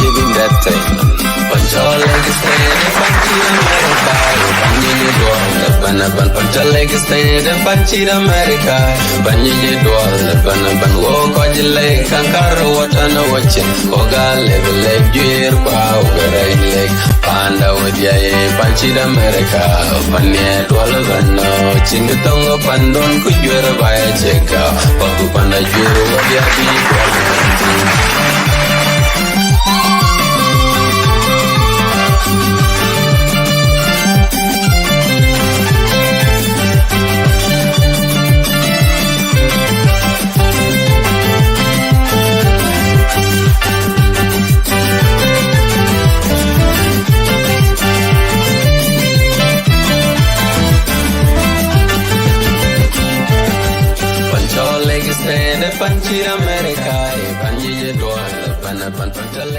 giving that thing. Panchal stay, Panchir America, Panchir Dwal, Banaban, Panchal stay, Panchir America, Panchir Dwal, Banaban, Wokajile, Kankar, Watana watching, Oga level leg, Juir, Power, Lake, Panda with Yae, Panchir America, Panya Dwal, Vano, Chingatonga, Pandon, could you ever buy a check? Panda Juru, Yabi, Panchir America, Panchir Dwal, Panapan, Panchal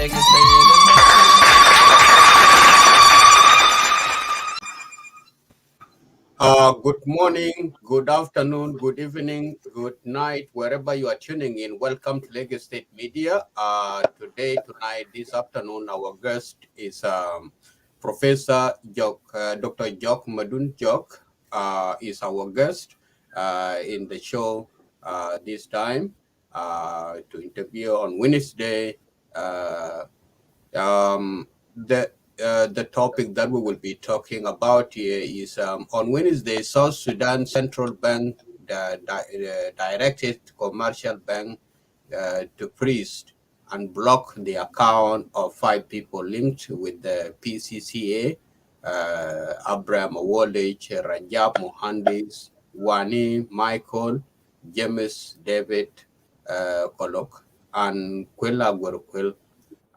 Good morning, good afternoon, good evening, good night, wherever you are tuning in. Welcome to Lagos State Media. Tonight, this afternoon, our guest is Professor Jok, Dr. Jok Madut Jok is our guest in the show this time to interview on Wednesday. The topic that we will be talking about here is on Wednesday, South Sudan Central Bank directed commercial bank to freeze and block the account of 5 people linked with the PCCA, Abraham Awolage, Rajab Mohandis, Wani Michael, James David Kolok, and Quilla Gwerkwil.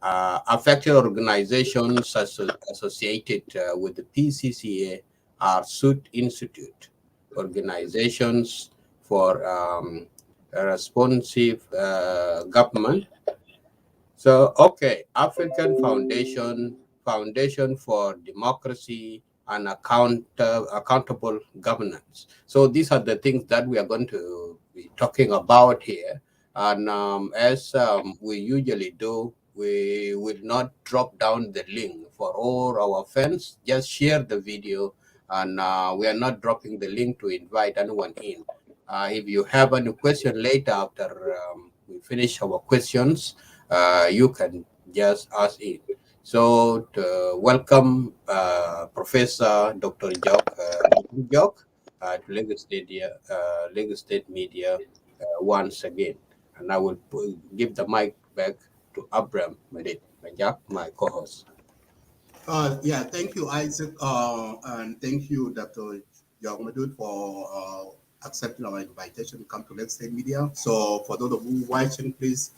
Affected organizations associated with the PCCA are Sudd Institute, organizations for responsive government. So, African Foundation for Democracy and Accountable Governance. So these are the things that we are going to be talking about here. And as we usually do, we will not drop down the link for all our fans. Just share the video, and we are not dropping the link to invite anyone in. If you have any question later after we finish our questions, you can just ask it. So welcome Professor Dr. Jok to Lagos State Media once again. And I will give the mic back to Abraham Madut Jok, my co-host. Thank you, Isaac, and thank you, Dr. Jok Madut, for accepting our invitation to come to Lagos State Media. So for those of you watching, please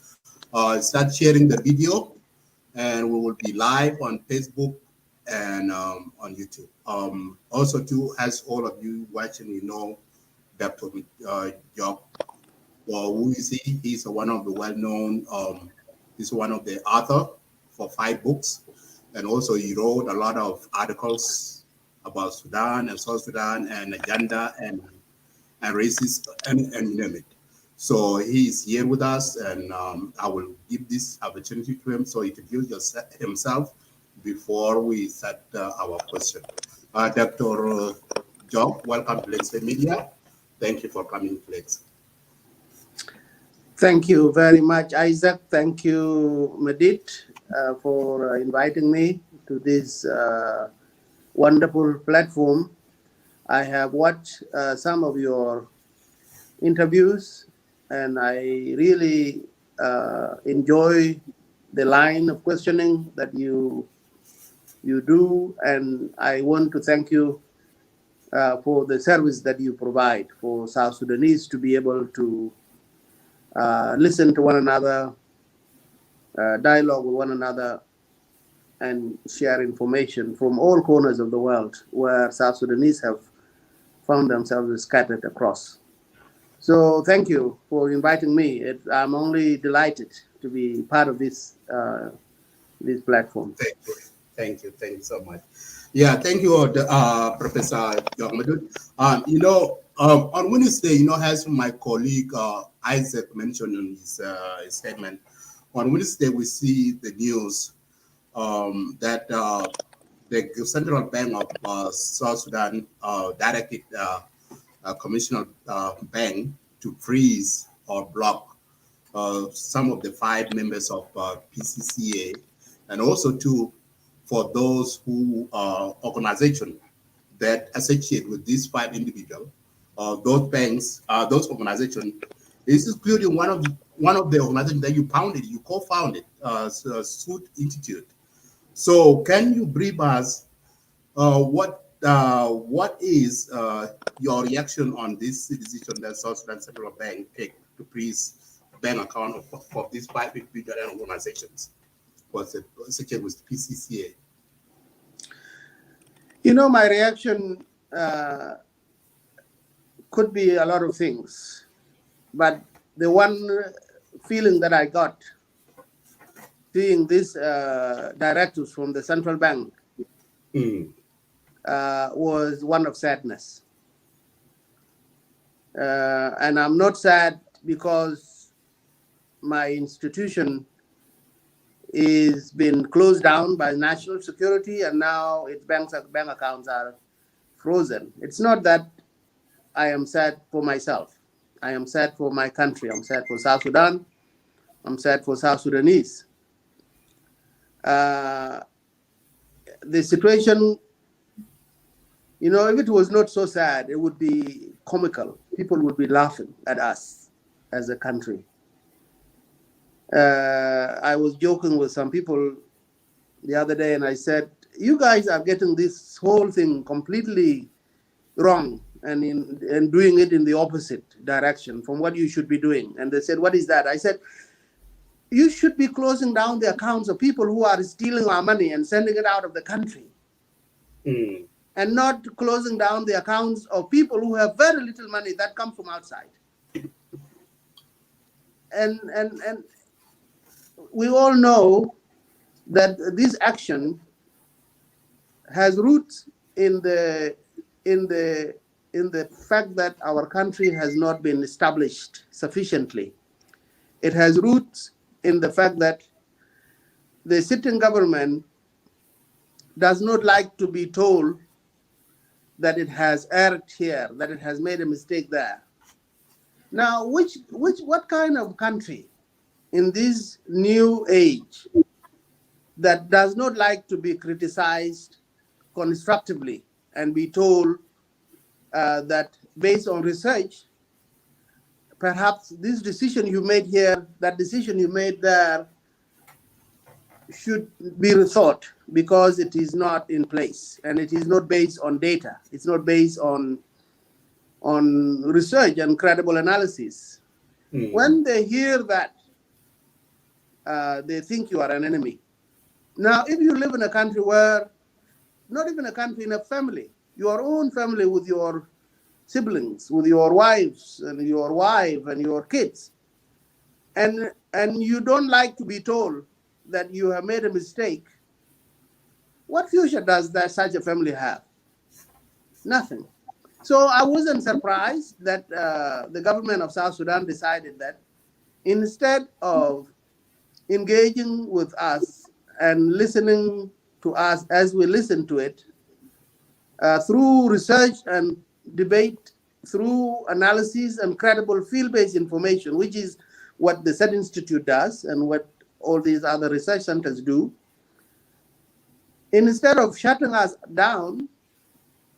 start sharing the video, and we will be live on Facebook and on YouTube. Also, too, as all of you watching, you know, Dr. Jok, who is he? He's one of the well-known. He's one of the author for 5 books, and also he wrote a lot of articles about Sudan and South Sudan and agenda and racism and you name it. So he is here with us, and I will give this opportunity to him so he can introduce himself before we start our question. Dr. Jok, welcome to Lagos State Media. Thank you for coming, please. Thank you very much, Isaac. Thank you, Madut, for inviting me to this wonderful platform. I have watched some of your interviews, and I really enjoy the line of questioning that you do, and I want to thank you for the service that you provide for South Sudanese to be able to listen to one another, dialogue with one another, and share information from all corners of the world where South Sudanese have found themselves scattered across. So thank you for inviting me. I'm only delighted to be part of this this platform. Thank you so much. Yeah, thank you, Professor Jok Madut. On Wednesday, as my colleague Isaac mentioned in his statement, on Wednesday we see the news that the Central Bank of South Sudan directed Commercial Bank to freeze or block some of the 5 members of PCCA, and also for those who organization that associate with these 5 individuals. Those banks, those organizations, this is including one of the organizations that you co-founded, Sudd Institute. So, can you brief us what is your reaction on this decision that South Sudan Central Bank take to freeze bank account of these 5 individual organizations associated with PCCA? You know, my reaction could be a lot of things, but the one feeling that I got seeing these directives from the central bank was one of sadness. And I'm not sad because my institution is been closed down by national security and now its bank accounts are frozen. It's not that I am sad for myself. I am sad for my country. I'm sad for South Sudan. I'm sad for South Sudanese. The situation, you know, if it was not so sad, it would be comical. People would be laughing at us as a country. I was joking with some people the other day and I said, you guys are getting this whole thing completely wrong and doing it in the opposite direction from what you should be doing. And they said, what is that? I said, you should be closing down the accounts of people who are stealing our money and sending it out of the country. And not closing down the accounts of people who have very little money that come from outside. And we all know that this action has roots in the fact that our country has not been established sufficiently. It has roots in the fact that the sitting government does not like to be told that it has erred here, that it has made a mistake there. Now, what kind of country in this new age that does not like to be criticized constructively and be told that based on research, perhaps this decision you made here, that decision you made there should be rethought because it is not in place and it is not based on data. It's not based on research and credible analysis. When they hear that, they think you are an enemy. Now, if you live in a country where, not even a country, in a family, your own family with your siblings, with your wives and your wife and your kids, and you don't like to be told that you have made a mistake, what future does that such a family have? Nothing. So I wasn't surprised that the government of South Sudan decided that instead of engaging with us and listening to us as we listen to it, through research and debate, through analysis and credible field-based information, which is what the Sudd Institute does and what all these other research centers do, instead of shutting us down,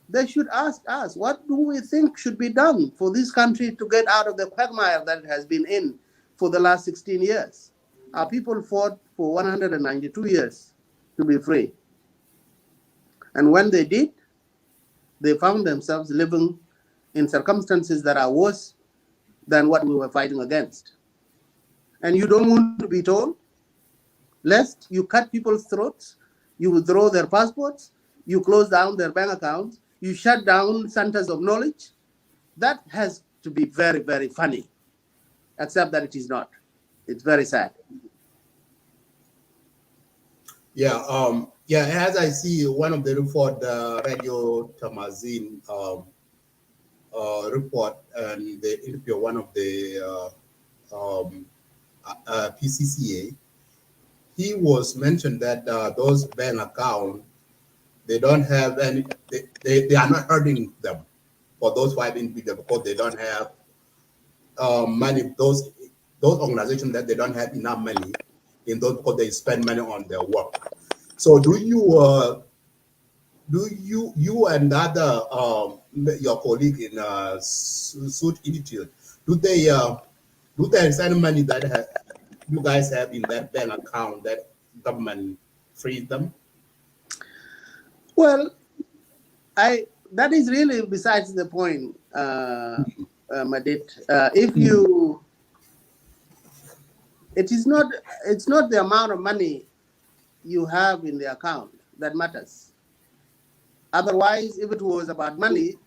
they should ask us, what do we think should be done for this country to get out of the quagmire that it has been in for the last 16 years? Our people fought for 192 years to be free. And when they did, they found themselves living in circumstances that are worse than what we were fighting against. And you don't want to be told, lest you cut people's throats, you withdraw their passports, you close down their bank accounts, you shut down centers of knowledge. That has to be very, very funny, except that it is not. It's very sad. Yeah, as I see one of the report, Radio Tamazin report, and the interview one of the PCCA, he was mentioned that those bank accounts, they don't have any, they are not hurting them for those 5 individuals because they don't have money. Those organizations that they don't have enough money in those because they spend money on their work. So do you and other your colleague in Sudd Institute, do they send money that you guys have in that bank account that government frees them? Well, that is really besides the point, Madit. If you, it's not the amount of money you have in the account that matters. Otherwise, if it was about money,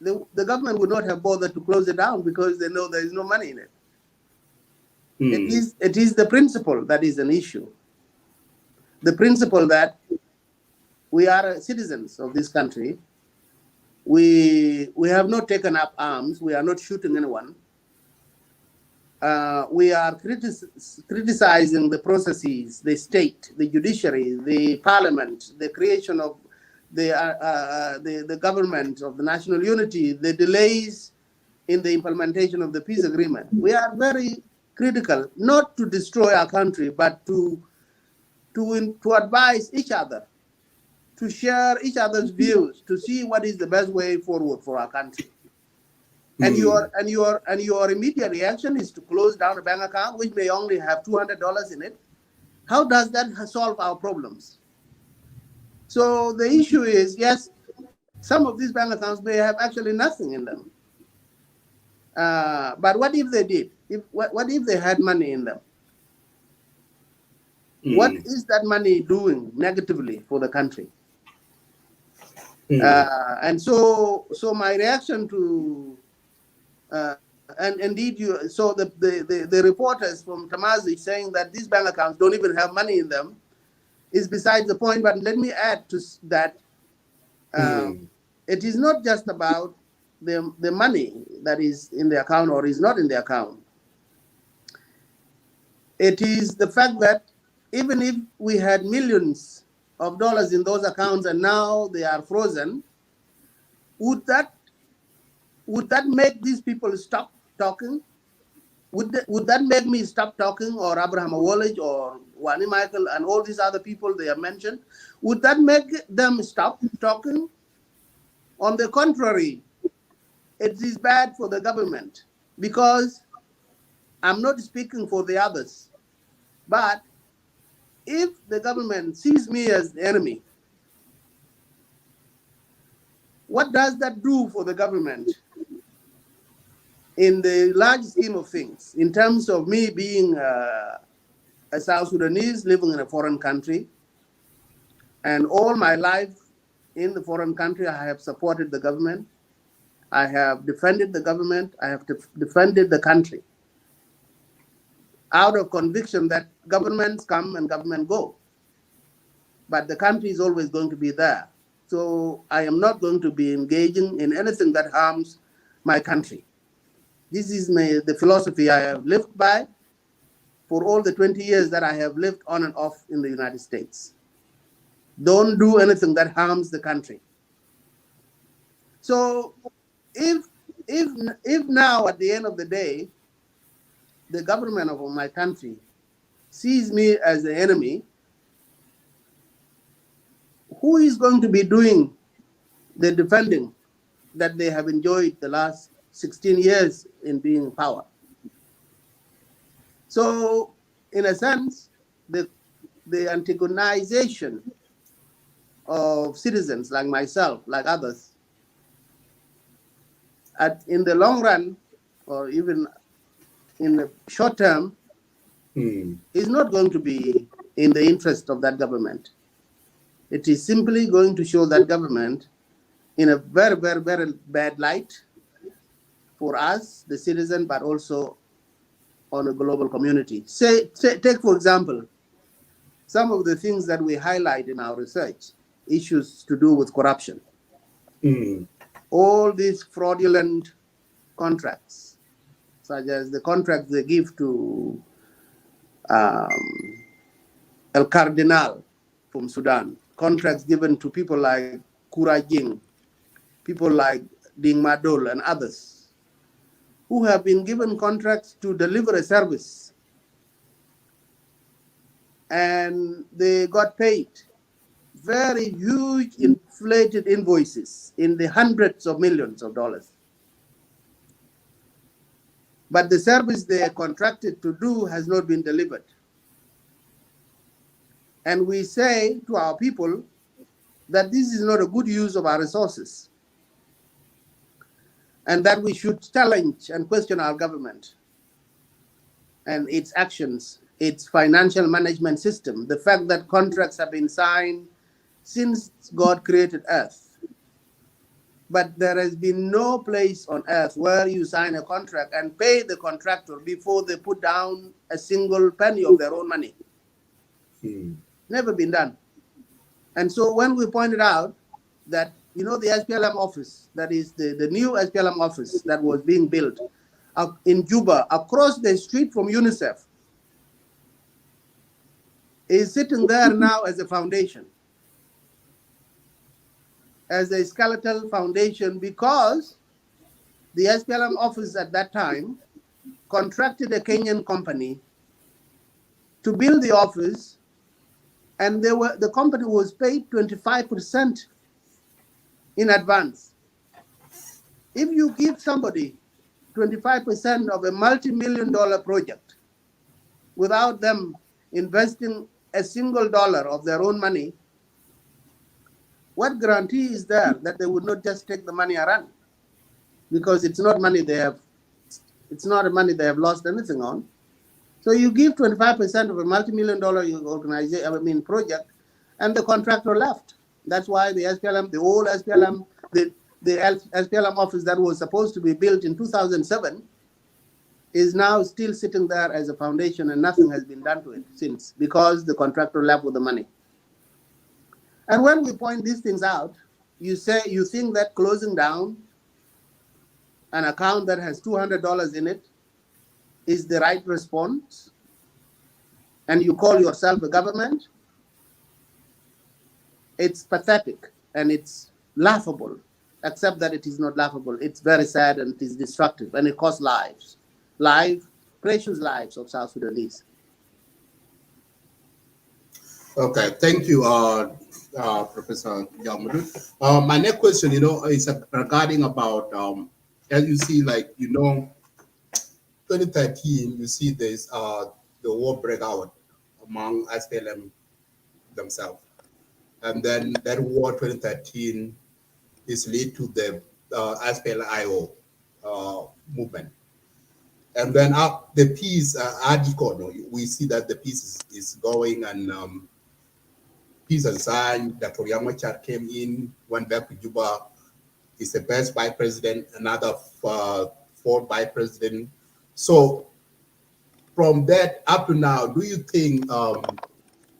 the government would not have bothered to close it down because they know there is no money in it. It is the principle that is an issue. The principle that we are citizens of this country. We have not taken up arms. We are not shooting anyone. We are criticizing the processes, the state, the judiciary, the parliament, the creation of the government of the national unity, the delays in the implementation of the peace agreement. We are very critical, not to destroy our country, but to advise each other, to share each other's views, to see what is the best way forward for our country. And your immediate reaction is to close down a bank account which may only have $200 in it. How does that solve our problems? So the issue is, yes, some of these bank accounts may have actually nothing in them. But what if they did? What if they had money in them? What is that money doing negatively for the country? And so my reaction to and indeed the reporters from Tamazight saying that these bank accounts don't even have money in them is besides the point. But let me add to that it is not just about the money that is in the account or is not in the account. It is the fact that even if we had millions of dollars in those accounts and now they are frozen, would that make these people stop talking? Would that make me stop talking, or Abraham Awolej or Wani Michael and all these other people they have mentioned? Would that make them stop talking? On the contrary, it is bad for the government, because I'm not speaking for the others, but if the government sees me as the enemy, what does that do for the government in the large scheme of things, in terms of me being a South Sudanese living in a foreign country, and all my life in the foreign country I have supported the government, I have defended the government, I have defended the country, out of conviction that governments come and government go, but the country is always going to be there. So I am not going to be engaging in anything that harms my country. This is the philosophy I have lived by for all the 20 years that I have lived on and off in the United States. Don't do anything that harms the country. So if now at the end of the day, the government of my country sees me as the enemy, who is going to be doing the defending that they have enjoyed the last 16 years in being in power? So, in a sense, the antagonization of citizens like myself, like others, in the long run, or even in the short term, is not going to be in the interest of that government. It is simply going to show that government in a very, very, very bad light for us, the citizen, but also on a global community. Take, for example, some of the things that we highlight in our research, issues to do with corruption. All these fraudulent contracts, such as the contracts they give to El Cardinal from Sudan, contracts given to people like Kurajing, people like Ding Madol and others, who have been given contracts to deliver a service, and they got paid very huge inflated invoices in the hundreds of millions of dollars. But the service they are contracted to do has not been delivered. And we say to our people that this is not a good use of our resources, and that we should challenge and question our government and its actions, its financial management system, the fact that contracts have been signed since God created earth. But there has been no place on earth where you sign a contract and pay the contractor before they put down a single penny of their own money. Never been done. And so when we pointed out that, the SPLM office, that is the new SPLM office that was being built in Juba, across the street from UNICEF, is sitting there now as a foundation, as a skeletal foundation, because the SPLM office at that time contracted a Kenyan company to build the office, and the company was paid 25% in advance. If you give somebody 25% of a multi-million-dollar project without them investing a single dollar of their own money, what guarantee is there that they would not just take the money and run? Because it's not money they have lost anything on. So you give 25% of a multi-million-dollar organization, project, and the contractor left. That's why the SPLM, the old SPLM, the SPLM office that was supposed to be built in 2007 is now still sitting there as a foundation, and nothing has been done to it since, because the contractor left with the money. And when we point these things out, you think that closing down an account that has $200 in it is the right response, and you call yourself a government. It's pathetic and it's laughable, except that it is not laughable. It's very sad and it is destructive, and it costs precious lives of South Sudanese. Okay, thank you, Professor Jok Madut. My next question, is regarding about, as you see, 2013, you see this, the war break out among SPLM themselves. And then that war 2013 is lead to the SPLIO movement. And then the peace article, we see that the peace is going, and peace is signed. Dr. Yamachar came in, went back to Juba. He's the best vice president, another fourth vice president. So from that up to now, do you think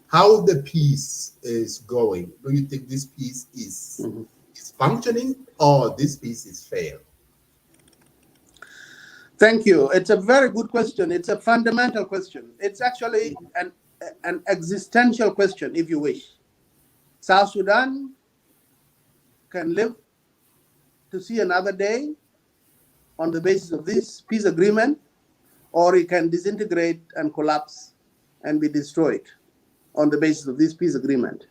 how the peace is going? Do you think this peace is functioning, or this peace is failed? Thank you. It's a very good question. It's a fundamental question. It's actually an existential question, if you wish. South Sudan can live to see another day on the basis of this peace agreement, or it can disintegrate and collapse and be destroyed on the basis of this peace agreement.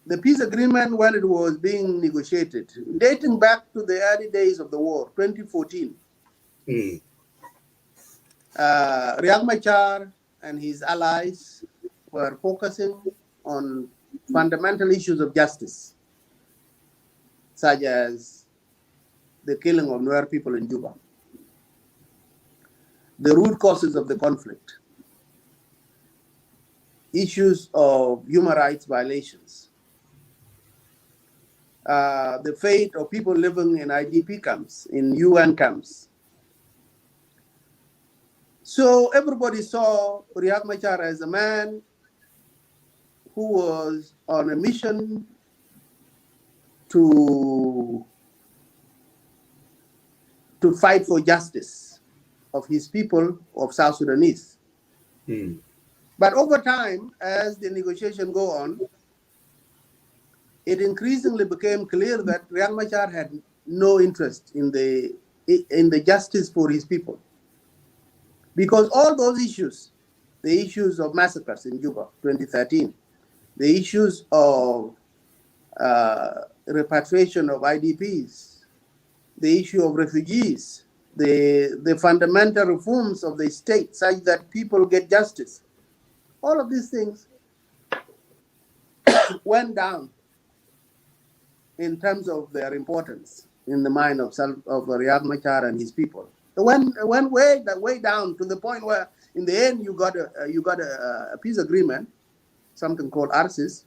The peace agreement, when it was being negotiated, dating back to the early days of the war, 2014, Riek Machar and his allies were focusing on fundamental issues of justice, such as the killing of Nuer people in Juba, the root causes of the conflict, issues of human rights violations, the fate of people living in IDP camps, in UN camps. So everybody saw Riek Machar as a man who was on a mission to fight for justice of his people, of South Sudanese. Mm. But over time, as the negotiation go on, it increasingly became clear that Riek Machar had no interest in the justice for his people. Because all those issues, the issues of massacres in Juba 2013, the issues of repatriation of IDPs, the issue of refugees, the fundamental reforms of the state such that people get justice, all of these things went down in terms of their importance in the mind of Riek Machar and his people. It went way down to the point where, in the end, you got a peace agreement, something called ARCIS,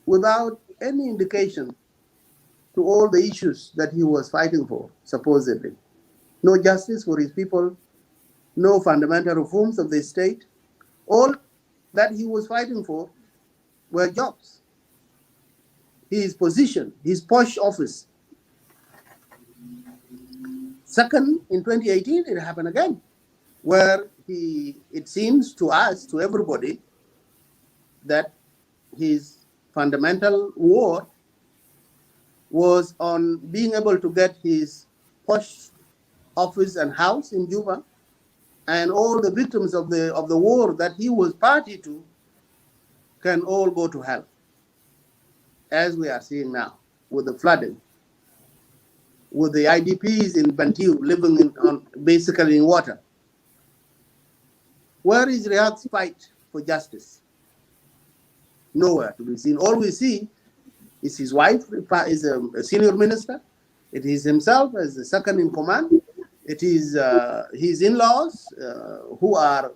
without any indication to all the issues that he was fighting for, supposedly. No justice for his people, no fundamental reforms of the state. All that he was fighting for were jobs, his position, his posh office. Second, in 2018, it happened again, where it seems to us, to everybody, that his fundamental war was on being able to get his posh office and house in Juba, and all the victims of the war that he was party to can all go to hell, as we are seeing now with the flooding, with the IDPs in Bantu living basically in water. Where is Riek's fight for justice? Nowhere to be seen. All we see is his wife is a senior minister. It is himself as the second in command. It is his in-laws who are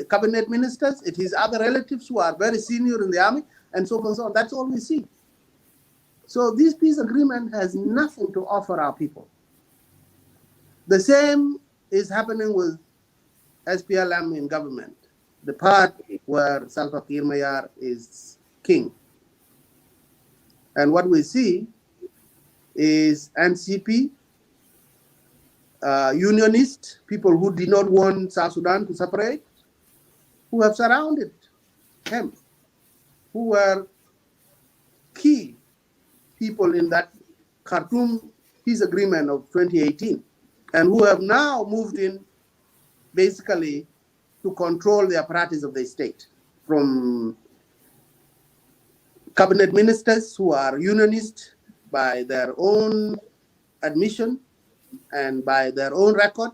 cabinet ministers. It is other relatives who are very senior in the army, and so on and so on. That's all we see. So this peace agreement has nothing to offer our people. The same is happening with SPLM in government, the part where Salva Kiir Mayar is king. And what we see is NCP, unionists, people who did not want South Sudan to separate, who have surrounded him, who were key people in that Khartoum peace agreement of 2018, and who have now moved in basically to control the apparatus of the state, from cabinet ministers who are unionist by their own admission and by their own record.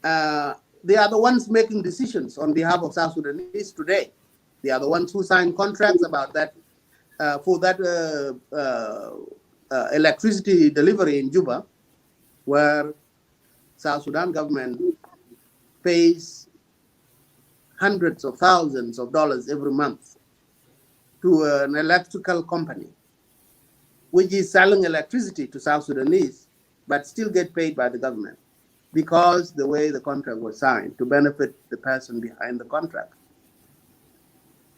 They are the ones making decisions on behalf of South Sudanese today. They are the ones who signed contracts about that, for that electricity delivery in Juba, where South Sudan government pays hundreds of thousands of dollars every month to an electrical company, which is selling electricity to South Sudanese, but still get paid by the government, because the way the contract was signed to benefit the person behind the contract.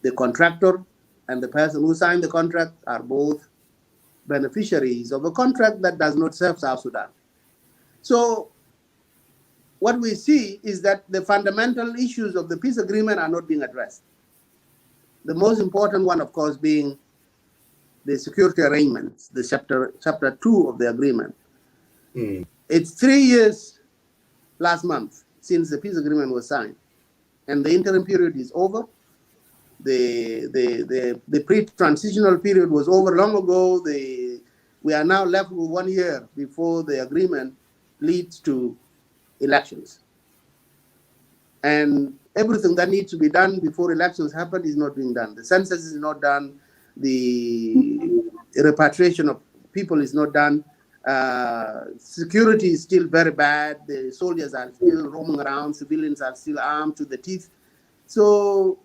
The contractor and the person who signed the contract are both beneficiaries of a contract that does not serve South Sudan. So what we see is that the fundamental issues of the peace agreement are not being addressed. The most important one, of course, being the security arrangements, the chapter 2 of the agreement. Mm. It's 3 years last month since the peace agreement was signed, and the interim period is over. The pre-transitional period was over long ago. We are now left with 1 year before the agreement leads to elections. And everything that needs to be done before elections happen is not being done. The census is not done. The repatriation of people is not done. Security is still very bad. The soldiers are still roaming around. Civilians are still armed to the teeth. So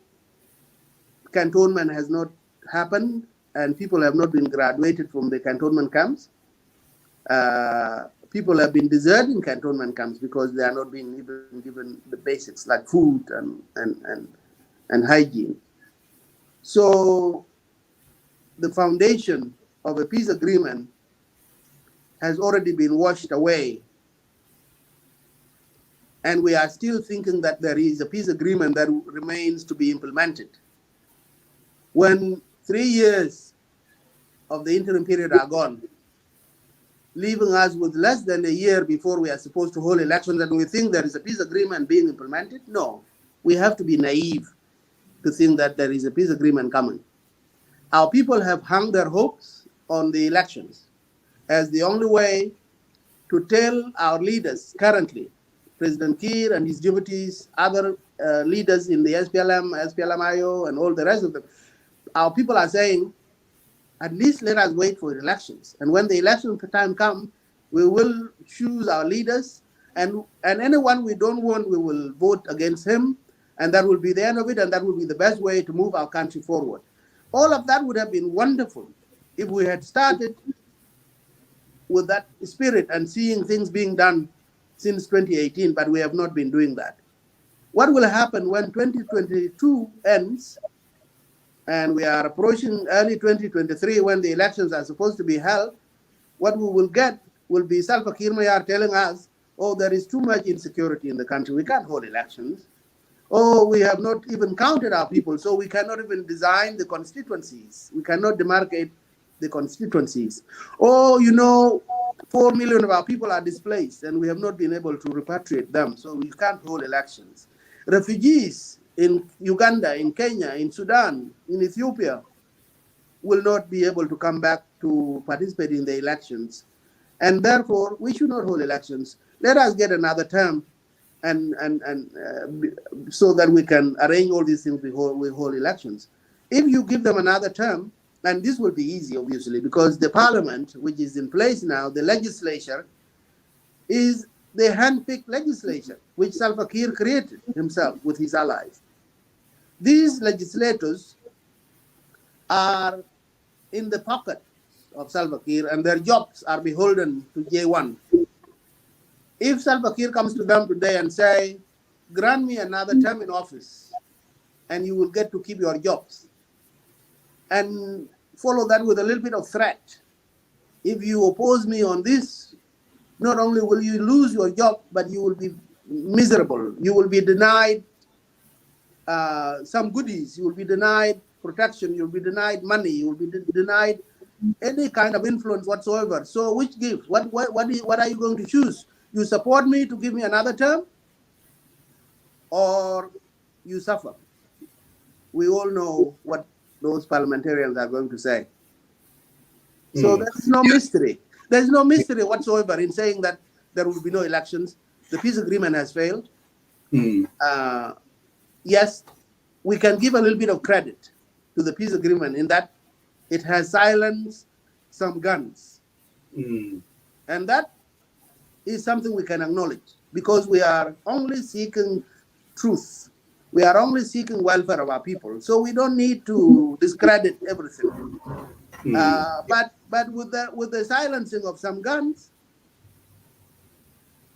cantonment has not happened, and people have not been graduated from the cantonment camps. People have been deserting cantonment camps because they are not being even given the basics like food and hygiene. So the foundation of a peace agreement has already been washed away And we are still thinking that there is a peace agreement that remains to be implemented. When 3 years of the interim period are gone, leaving us with less than a year before we are supposed to hold elections, and we think there is a peace agreement being implemented? No, we have to be naive to think that there is a peace agreement coming. Our people have hung their hopes on the elections as the only way to tell our leaders currently, President Kiir and his deputies, other leaders in the SPLM, SPLMIO, and all the rest of them. Our people are saying, at least let us wait for elections. And when the election time comes, we will choose our leaders, and anyone we don't want, we will vote against him, and that will be the end of it, and that will be the best way to move our country forward. All of that would have been wonderful if we had started with that spirit and seeing things being done since 2018, but we have not been doing that. What will happen when 2022 ends and we are approaching early 2023 when the elections are supposed to be held? What we will get will be Salva Kiir Mayar telling us, oh, there is too much insecurity in the country, we can't hold elections. Oh, we have not even counted our people, so we cannot even design the constituencies. We cannot demarcate the constituencies. Oh, 4 million of our people are displaced and we have not been able to repatriate them, so we can't hold elections. Refugees in Uganda, in Kenya, in Sudan, in Ethiopia will not be able to come back to participate in the elections. And therefore, we should not hold elections. Let us get another term and so that we can arrange all these things with hold elections. If you give them another term, and this will be easy, obviously, because the parliament, which is in place now, the legislature, is the hand-picked legislature, which Salva Kiir created himself with his allies. These legislators are in the pocket of Salva Kiir, and their jobs are beholden to J1. If Salva Kiir comes to them today and say, grant me another term in office, and you will get to keep your jobs, and follow that with a little bit of threat. If you oppose me on this, not only will you lose your job, but you will be miserable. You will be denied some goodies. You will be denied protection. You will be denied money. You will be denied any kind of influence whatsoever. So which gives? What are you going to choose? You support me to give me another term, or you suffer? We all know what those parliamentarians are going to say. So there's no mystery. There's no mystery whatsoever in saying that there will be no elections. The peace agreement has failed. Yes, we can give a little bit of credit to the peace agreement in that it has silenced some guns. And that is something we can acknowledge, because we are only seeking truth. We are only seeking welfare of our people. So we don't need to discredit everything. But with the silencing of some guns,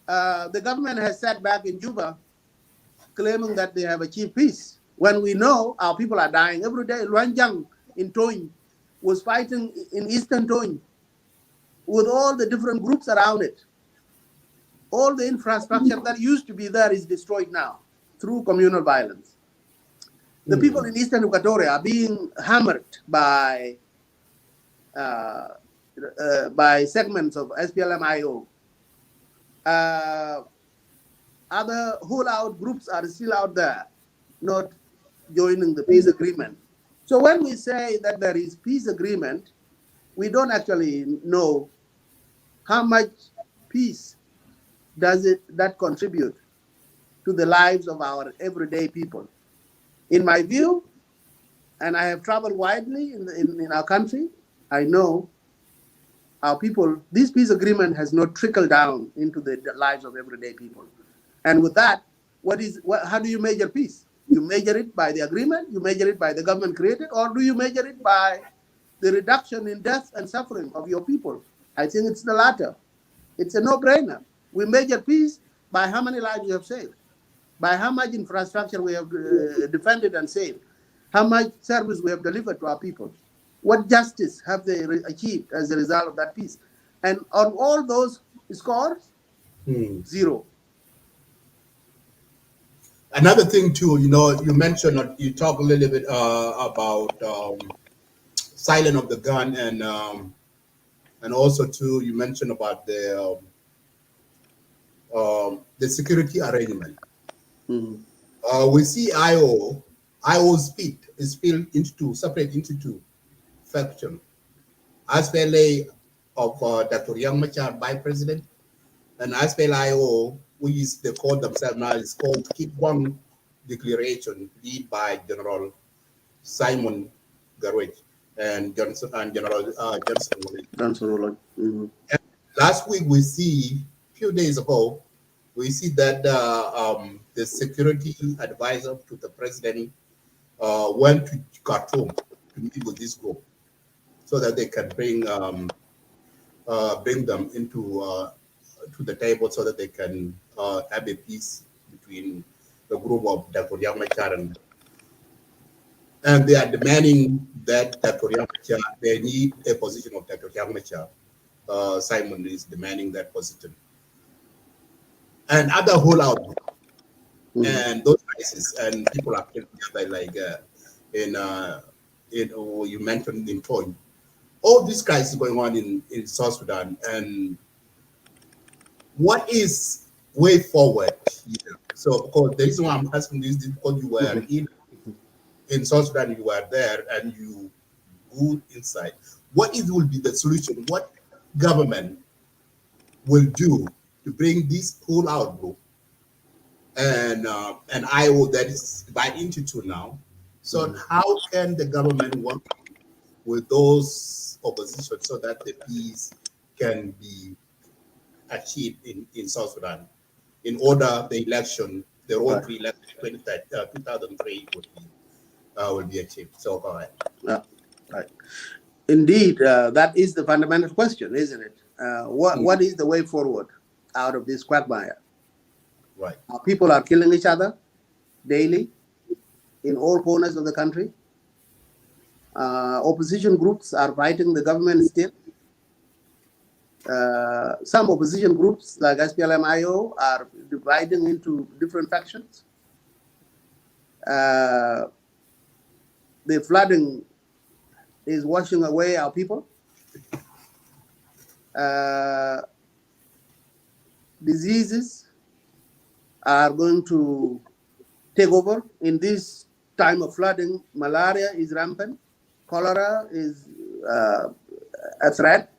the government has sat back in Juba claiming that they have achieved peace, when we know our people are dying every day. Luanjang in Tony was fighting in Eastern Tony with all the different groups around it. All the infrastructure that used to be there is destroyed now through communal violence. The people in Eastern Equatoria are being hammered by segments of SPLM-IO. Other whole-out groups are still out there, not joining the peace agreement. So when we say that there is peace agreement, we don't actually know how much peace does that contribute to the lives of our everyday people. In my view, and I have traveled widely in our country, I know our people, this peace agreement has not trickled down into the lives of everyday people. And with that, how do you measure peace? You measure it by the agreement, you measure it by the government created, or do you measure it by the reduction in death and suffering of your people? I think it's the latter. It's a no-brainer. We measure peace by how many lives we have saved, by how much infrastructure we have defended and saved, how much service we have delivered to our people, what justice have they achieved as a result of that peace. And on all those scores, zero. Another thing too, you mentioned, you talk a little bit about silence of the gun, and also too, you mentioned about the security arrangement. We see IO's speed is split separate into two factions. SPLA of Dr. Young Machar by President, and SPLIO, which is they call themselves now, is called Keep One Declaration, led by General Simon Garwich and General Johnson. Last week we see, few days ago, we see that the security advisor to the president went to Khartoum to meet with this group so that they can bring them into to the table so that they can have a peace between the group of Dr. Young Machar and they are demanding that Dr. Young Machar, they need a position of Dr. Young Machar. Simon is demanding that position. And other holdout and those crises and people are killed together, like you mentioned in Toy. All these crises going on in South Sudan, and what is way forward here? So, because the reason why I'm asking this is because you were in South Sudan, you were there and you go inside. What will be the solution? What government will do to bring this pull out group and IO that is divided into two now? So how can the government work with those opposition so that the peace can be achieved in South Sudan in order the election, the road to election 2003 will be achieved? So go ahead. Yeah, right. Indeed, that is the fundamental question, isn't it? What is the way forward out of this quagmire? Right. People are killing each other daily in all corners of the country. Opposition groups are fighting the government still. Some opposition groups like SPLM-IO are dividing into different factions. The flooding is washing away our people. Diseases are going to take over. In this time of flooding, malaria is rampant. Cholera is a threat.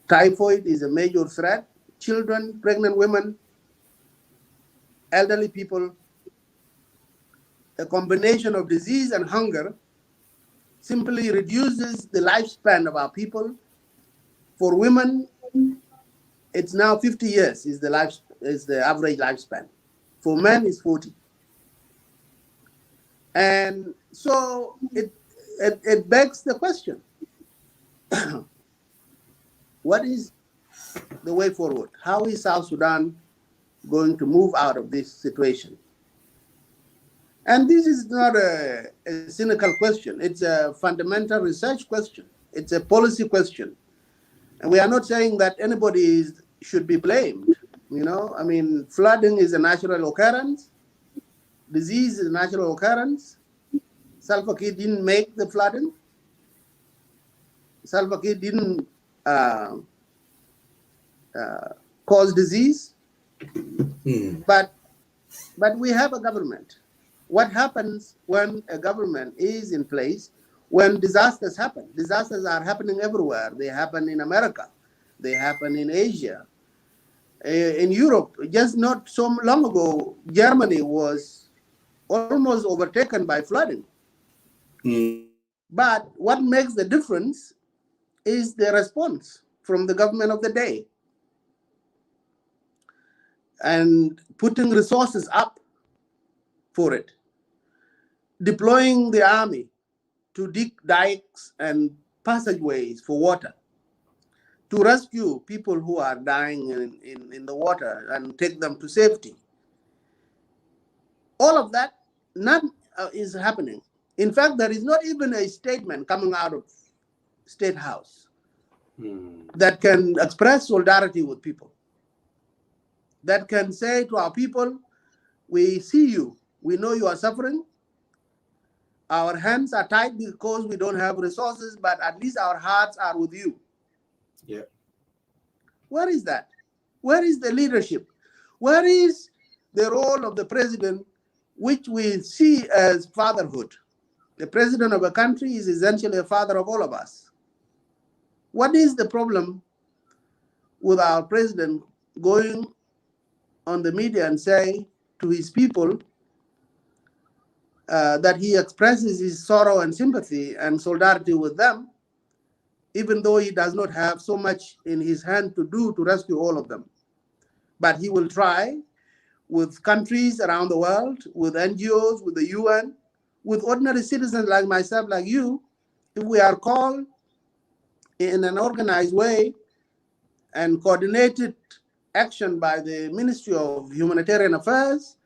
Typhoid is a major threat. Children, pregnant women, elderly people, a combination of disease and hunger simply reduces the lifespan of our people. For women, it's now 50 years is the average lifespan. For men, it's 40. And so it begs the question, what is the way forward? How is South Sudan going to move out of this situation? And this is not a cynical question. It's a fundamental research question. It's a policy question. And we are not saying that anybody should be blamed. I mean, flooding is a natural occurrence. Disease is a natural occurrence. Salva Kiir didn't make the flooding. Salva Kiir didn't cause disease. But we have a government. What happens when a government is in place when disasters happen? Disasters are happening everywhere. They happen in America. They happen in Asia. In Europe, just not so long ago, Germany was almost overtaken by flooding. But what makes the difference is the response from the government of the day. And putting resources up for it. Deploying the army to dig dikes and passageways for water. To rescue people who are dying in the water and take them to safety. All of that, none is happening. In fact, there is not even a statement coming out of State House that can express solidarity with people. That can say to our people, we see you, We know you are suffering. Our hands are tied because we don't have resources, but at least our hearts are with you. Yeah. Where is that? Where is the leadership? Where is the role of the president, which we see as fatherhood? The president of a country is essentially a father of all of us. What is the problem with our president going on the media and say to his people that he expresses his sorrow and sympathy and solidarity with them, even though he does not have so much in his hand to do to rescue all of them? But he will try with countries around the world, with NGOs, with the UN, with ordinary citizens like myself, like you. If we are called in an organized way and coordinated action by the Ministry of Humanitarian Affairs,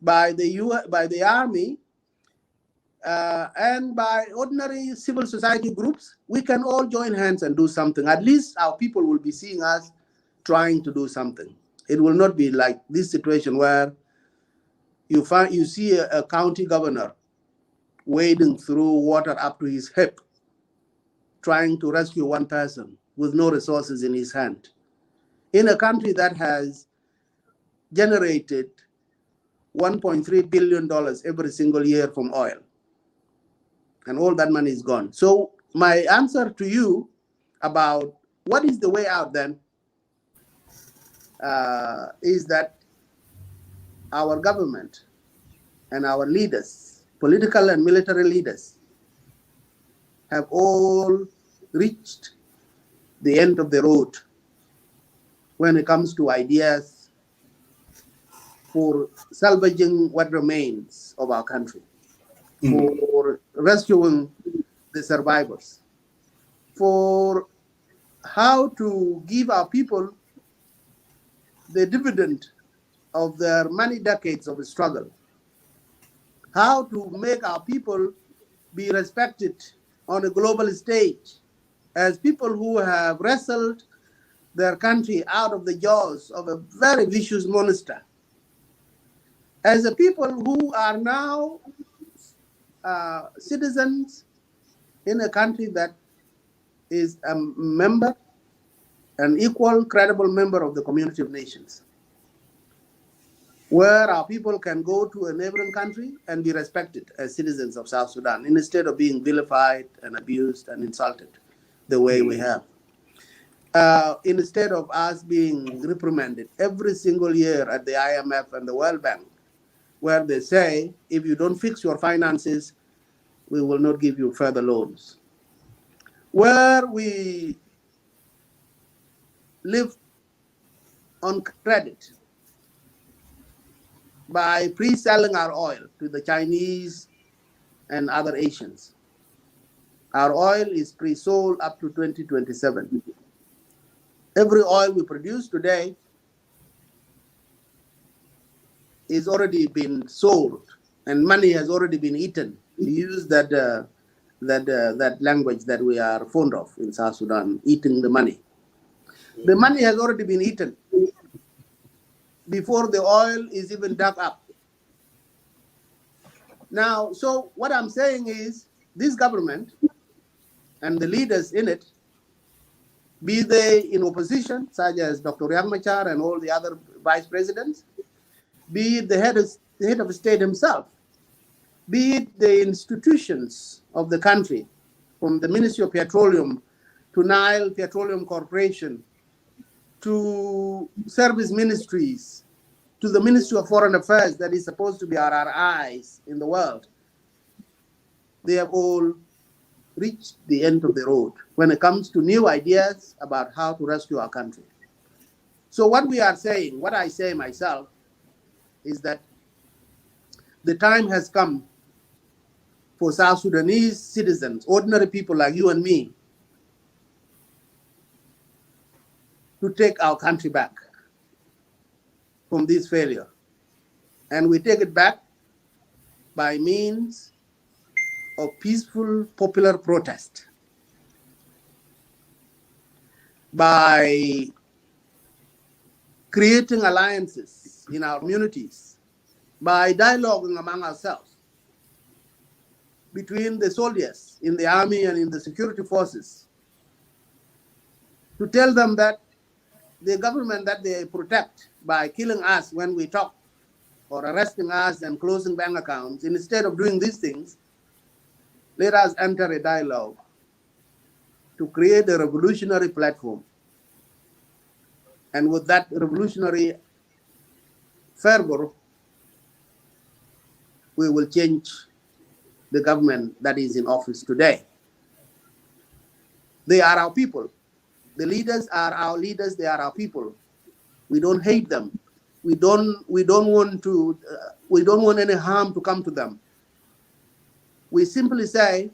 by the UN, by the army, and by ordinary civil society groups, we can all join hands and do something. At least our people will be seeing us trying to do something. It will not be like this situation where you see a county governor wading through water up to his hip, trying to rescue one person with no resources in his hand, in a country that has generated $1.3 billion every single year from oil. And all that money is gone. So my answer to you about what is the way out then is that our government and our leaders, political and military leaders, have all reached the end of the road when it comes to ideas for salvaging what remains of our country, for rescuing the survivors, for how to give our people the dividend of their many decades of struggle, how to make our people be respected on a global stage as people who have wrestled their country out of the jaws of a very vicious monster, as a people who are now citizens in a country that is a member, an equal, credible member of the community of nations, where our people can go to a neighboring country and be respected as citizens of South Sudan instead of being vilified and abused and insulted the way we have. Instead of us being reprimanded every single year at the IMF and the World Bank, where they say, if you don't fix your finances, we will not give you further loans. Where we live on credit by pre-selling our oil to the Chinese and other Asians. Our oil is pre-sold up to 2027. Every oil we produce today is already been sold, and money has already been eaten. We use that language that we are fond of in South Sudan, eating the money. The money has already been eaten before the oil is even dug up. Now, so what I'm saying is this government and the leaders in it, be they in opposition, such as Dr. Riek Machar and all the other vice presidents, be it the head of state himself, be it the institutions of the country, from the Ministry of Petroleum to Nile Petroleum Corporation, to service ministries, to the Ministry of Foreign Affairs that is supposed to be our eyes in the world, they have all reached the end of the road when it comes to new ideas about how to rescue our country. So what we are saying, what I say myself, is that the time has come for South Sudanese citizens, ordinary people like you and me, to take our country back from this failure. And we take it back by means of peaceful popular protest, by creating alliances in our communities, by dialoguing among ourselves, between the soldiers in the army and in the security forces, to tell them that the government that they protect by killing us when we talk or arresting us and closing bank accounts, instead of doing these things, let us enter a dialogue to create a revolutionary platform. And with that revolutionary fervor, we will change the government that is in office today. They are our people. The leaders are our leaders. They are our people. We don't hate them. We don't want any harm to come to them. We simply say,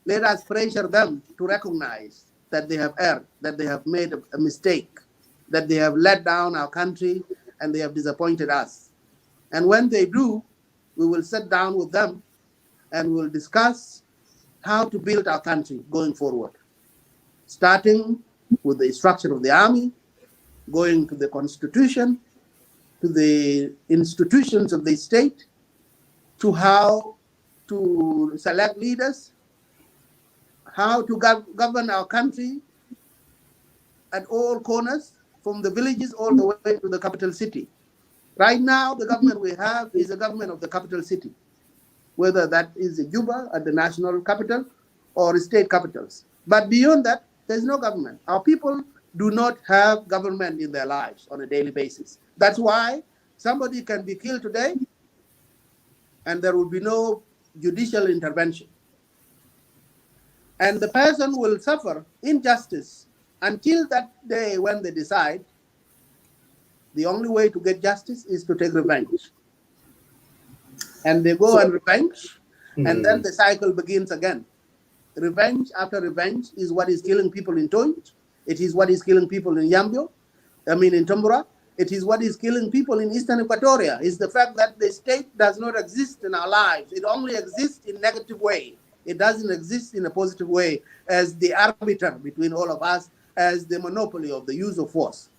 let us pressure them to recognize that they have erred, that they have made a mistake, that they have let down our country and they have disappointed us. And when they do, we will sit down with them and we'll discuss how to build our country going forward, starting with the structure of the army, going to the constitution, to the institutions of the state, to how to select leaders, how to govern our country at all corners, from the villages all the way to the capital city. Right now, the government we have is a government of the capital city, whether that is Juba at the national capital or state capitals. But beyond that, there's no government. Our people do not have government in their lives on a daily basis. That's why somebody can be killed today and there will be no judicial intervention. And the person will suffer injustice until that day when they decide the only way to get justice is to take revenge. And they go and revenge, and then the cycle begins again. Revenge after revenge is what is killing people in Tonj. It is what is killing people in in Tambura. It is what is killing people in Eastern Equatoria. It's the fact that the state does not exist in our lives. It only exists in a negative way. It doesn't exist in a positive way as the arbiter between all of us, as the monopoly of the use of force.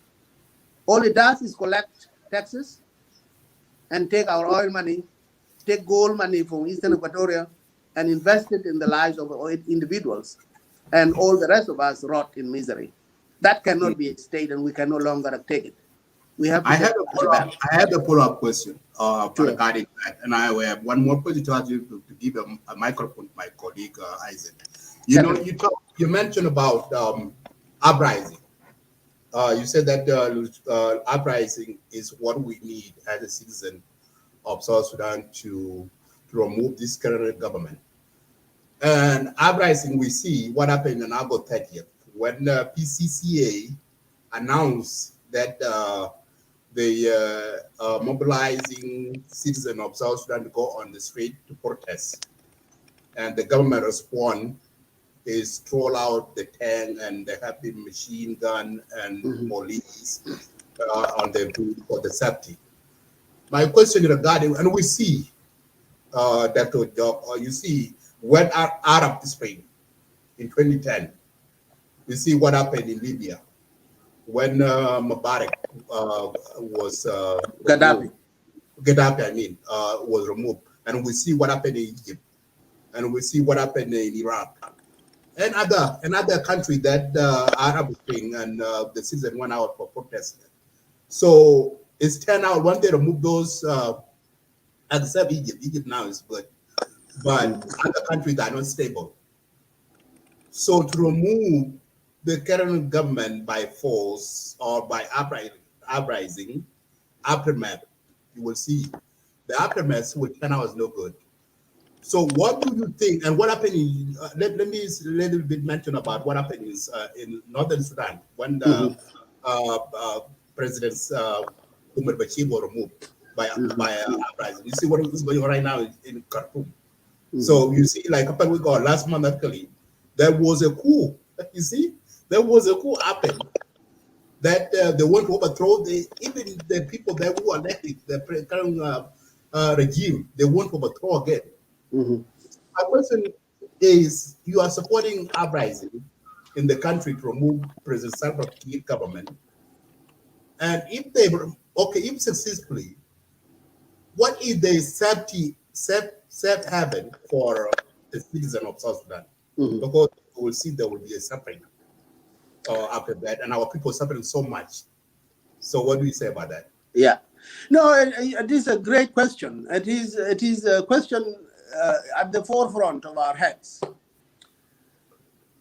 All it does is collect taxes and take our oil money, take gold money from Eastern Equatoria and invest it in the lives of individuals. And all the rest of us rot in misery. That cannot be a state, and we can no longer take it. We have to I have a follow-up question regarding that. And I have one more question to ask you to give a microphone to my colleague, Isaac. You mentioned about uprising. You said that uprising is what we need as a citizen of South Sudan to remove this current government. And uprising, we see what happened on August 30th when PCCA announced that they mobilizing citizens of South Sudan to go on the street to protest. And the government response is throw out the tank and the heavy machine gun and police on the for the safety. My question regarding, and we see, Dr. Jok, you see, when Arab Spring in 2010, you see what happened in Libya when Mubarak was Gaddafi, was removed, and we see what happened in Egypt, and we see what happened in Iraq, and other countries that Arab Spring and the citizens went out for protest. So it's turned out when they remove those, except Egypt now is good, but other countries are not stable. So to remove the current government by force or by uprising, aftermath, you will see the aftermath will turn out as no good. So what do you think, and what happened in, let me a little bit mention about what happened is, in Northern Sudan when the President Umar Bashir was removed by uprising. You see what is going on right now in Khartoum. So you see, like a couple weeks ago, last month actually, there was a coup. You see, there was a coup happened that they want to overthrow even the people that were elected, the current regime. They want to overthrow again. My question is: you are supporting uprising in the country to remove President Salva Kiir government, and if successfully, what is the safe haven for the citizen of South Sudan? Because we will see there will be a suffering after that, and our people suffering so much. So what do you say about that? Yeah, no, it is a great question. It is a question at the forefront of our heads.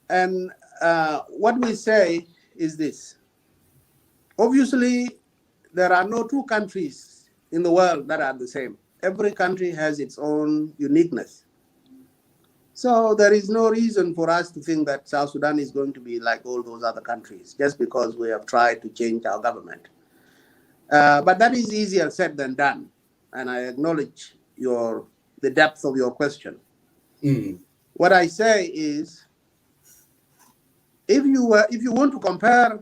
And what we say is this. Obviously, there are no two countries in the world that are the same. Every country has its own uniqueness. So there is no reason for us to think that South Sudan is going to be like all those other countries just because we have tried to change our government. But that is easier said than done. And I acknowledge the depth of your question. What I say is, if you want to compare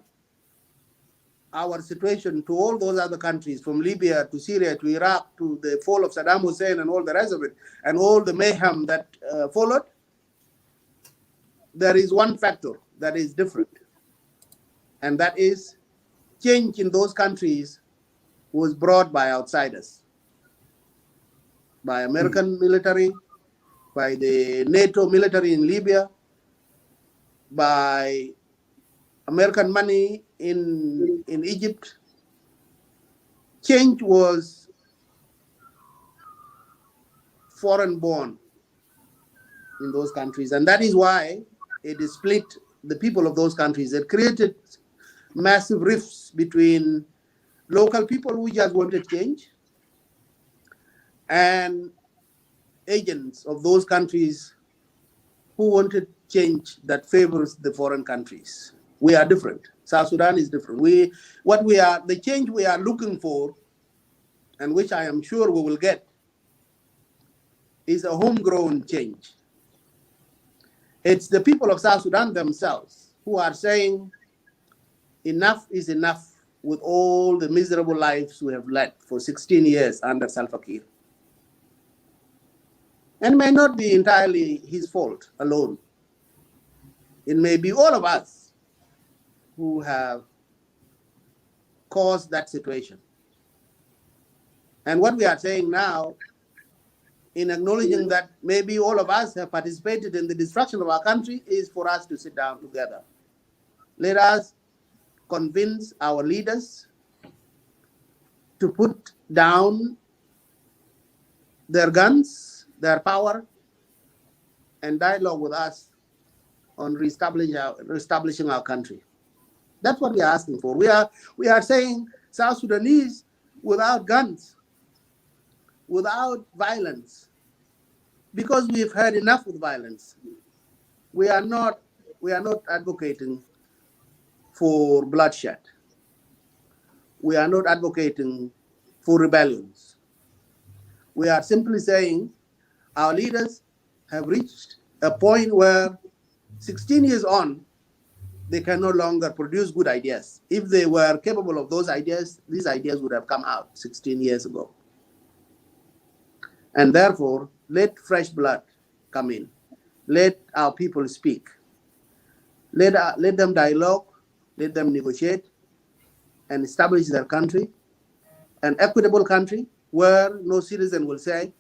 our situation to all those other countries, from Libya to Syria to Iraq to the fall of Saddam Hussein and all the rest of it, and all the mayhem that followed, there is one factor that is different. And that is change in those countries was brought by outsiders, by American military, by the NATO military in Libya, by American money in Egypt. Change was foreign born in those countries. And that is why it split the people of those countries. It created massive rifts between local people who just wanted change and agents of those countries who wanted change that favors the foreign countries. We are different. South Sudan is different. The change we are looking for, and which I am sure we will get, is a homegrown change. It's the people of South Sudan themselves who are saying enough is enough with all the miserable lives we have led for 16 years under Salva Kiir. And it may not be entirely his fault alone. It may be all of us who have caused that situation. And what we are saying now, in acknowledging that maybe all of us have participated in the destruction of our country, is for us to sit down together. Let us convince our leaders to put down their guns, their power, and dialogue with us on reestablishing our country. That's what we are asking for. We are saying South Sudanese without guns, without violence, because we've had enough with violence. We are not advocating for bloodshed. We are not advocating for rebellions. We are simply saying our leaders have reached a point where 16 years on, they can no longer produce good ideas. If they were capable of those ideas, these ideas would have come out 16 years ago. And therefore, let fresh blood come in. Let our people speak. Let them dialogue, let them negotiate and establish their country, an equitable country where no citizen will say,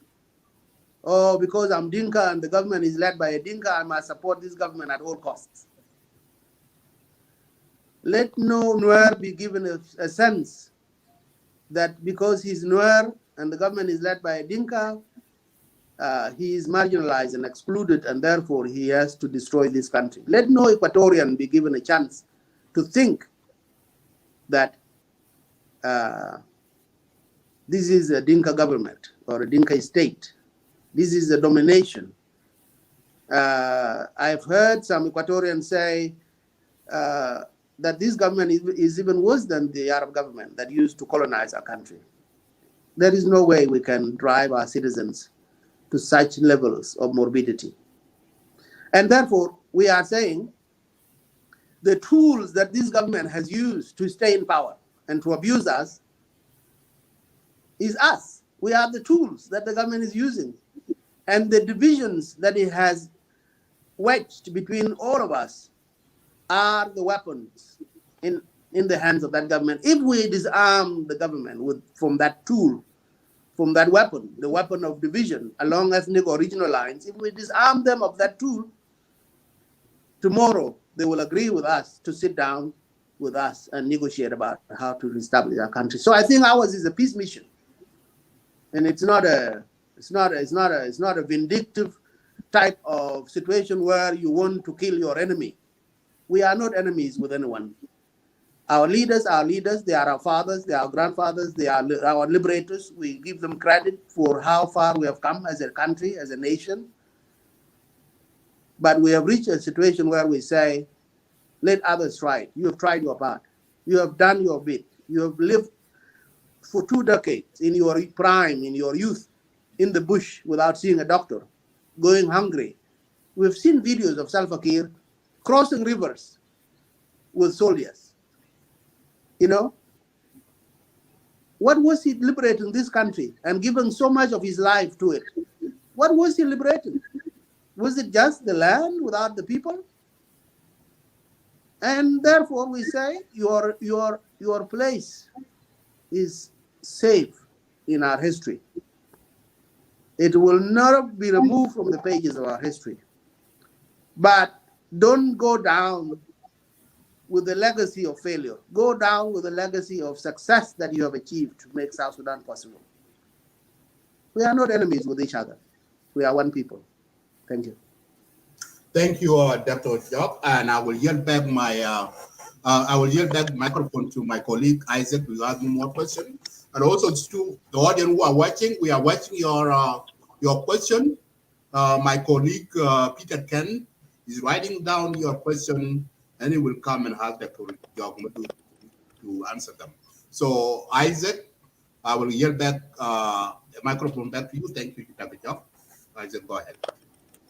oh, because I'm Dinka and the government is led by a Dinka, I must support this government at all costs. Let no Nuer be given a sense that because he's Nuer and the government is led by a Dinka, he is marginalized and excluded, and therefore he has to destroy this country. Let no Equatorian be given a chance to think that this is a Dinka government or a Dinka state. This is a domination. I've heard some Equatorians say that this government is even worse than the Arab government that used to colonize our country. There is no way we can drive our citizens to such levels of morbidity. And therefore, we are saying the tools that this government has used to stay in power and to abuse us is us. We are the tools that the government is using. And the divisions that it has wedged between all of us are the weapons in the hands of that government. If we disarm the government from that tool from that weapon, the weapon of division along ethnic or regional lines. If we disarm them of that tool, tomorrow they will agree with us to sit down with us and negotiate about how to reestablish our country. So I think ours is a peace mission, and it's not a vindictive type of situation where you want to kill your enemy. We are not enemies with anyone. Our leaders, they are our fathers, they are our grandfathers, they are our liberators. We give them credit for how far we have come as a country, as a nation. But we have reached a situation where we say, let others try it. You have tried your part. You have done your bit. You have lived for 2 decades in your prime, in your youth, in the bush without seeing a doctor, going hungry. We've seen videos of Salva Kiir crossing rivers with soldiers. You know, what was he liberating this country and giving so much of his life to it? What was he liberating? Was it just the land without the people? And therefore we say your place is safe in our history. It will not be removed from the pages of our history. But don't go down with the legacy of failure. Go down with the legacy of success that you have achieved to make South Sudan possible. We are not enemies with each other. We are one people. Thank you. Thank you, Dr. Jok, and I will yield back my microphone to my colleague Isaac to ask me more questions, and also to the audience who are watching. We are watching your question. My colleague Peter Ken is writing down your question, and he will come and ask Dr. Jok Madut to answer them. So, Isaac, I will yield back the microphone back to you. Thank you, Dr. Jok. Isaac, go ahead.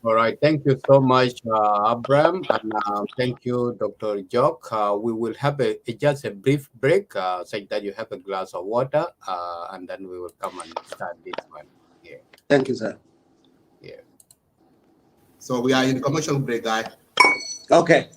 All right. Thank you so much, Abraham, and thank you, Dr. Jok. We will have just a brief break, such that you have a glass of water, and then we will come and start this one. Yeah. Thank you, sir. Yeah. So we are in commercial break, guy. Okay.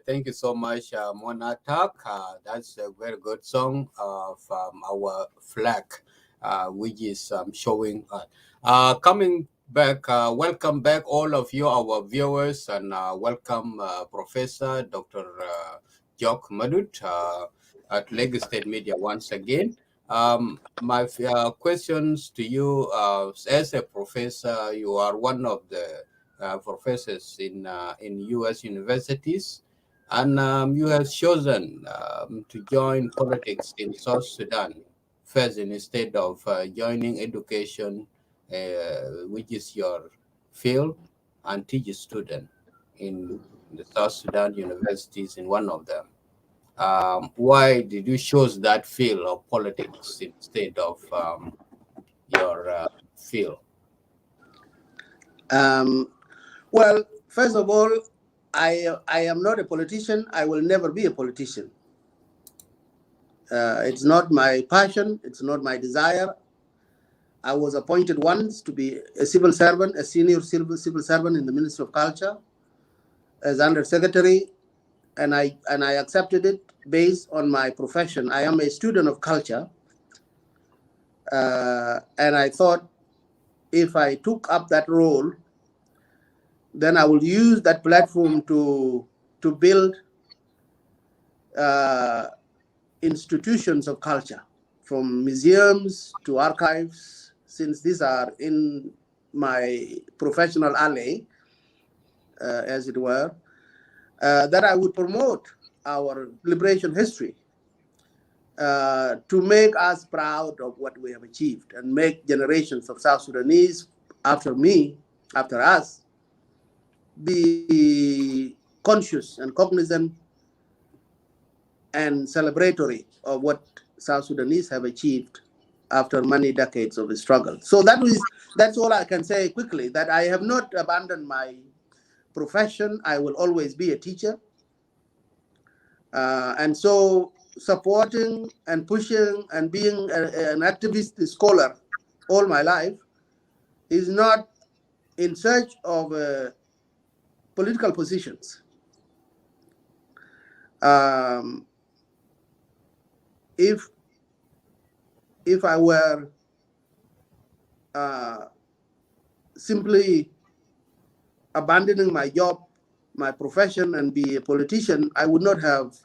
Thank you so much, Monatak. That's a very good song from our flag, which is showing. Coming back, welcome back all of you, our viewers, and welcome Professor Dr. Jok Madut at Lagos State Media once again. My questions to you, as a professor, you are one of the professors in U.S. universities, and you have chosen to join politics in South Sudan first instead of joining education, which is your field, and teach a student in the South Sudan universities in one of them. Why did you choose that field of politics instead of your field? Well, first of all, I am not a politician. I will never be a politician. It's not my passion. It's not my desire. I was appointed once to be a civil servant, a senior civil servant in the Ministry of Culture as under secretary, and I accepted it based on my profession. I am a student of culture, and I thought if I took up that role, then I will use that platform to build institutions of culture, from museums to archives, since these are in my professional alley, as it were, that I would promote our liberation history to make us proud of what we have achieved and make generations of South Sudanese after me, after us, be conscious and cognizant and celebratory of what South Sudanese have achieved after many decades of struggle. So that's all I can say quickly, that I have not abandoned my profession. I will always be a teacher. And so supporting and pushing and being an activist scholar all my life is not in search of political positions. If I were simply abandoning my job, my profession, and be a politician, I would not have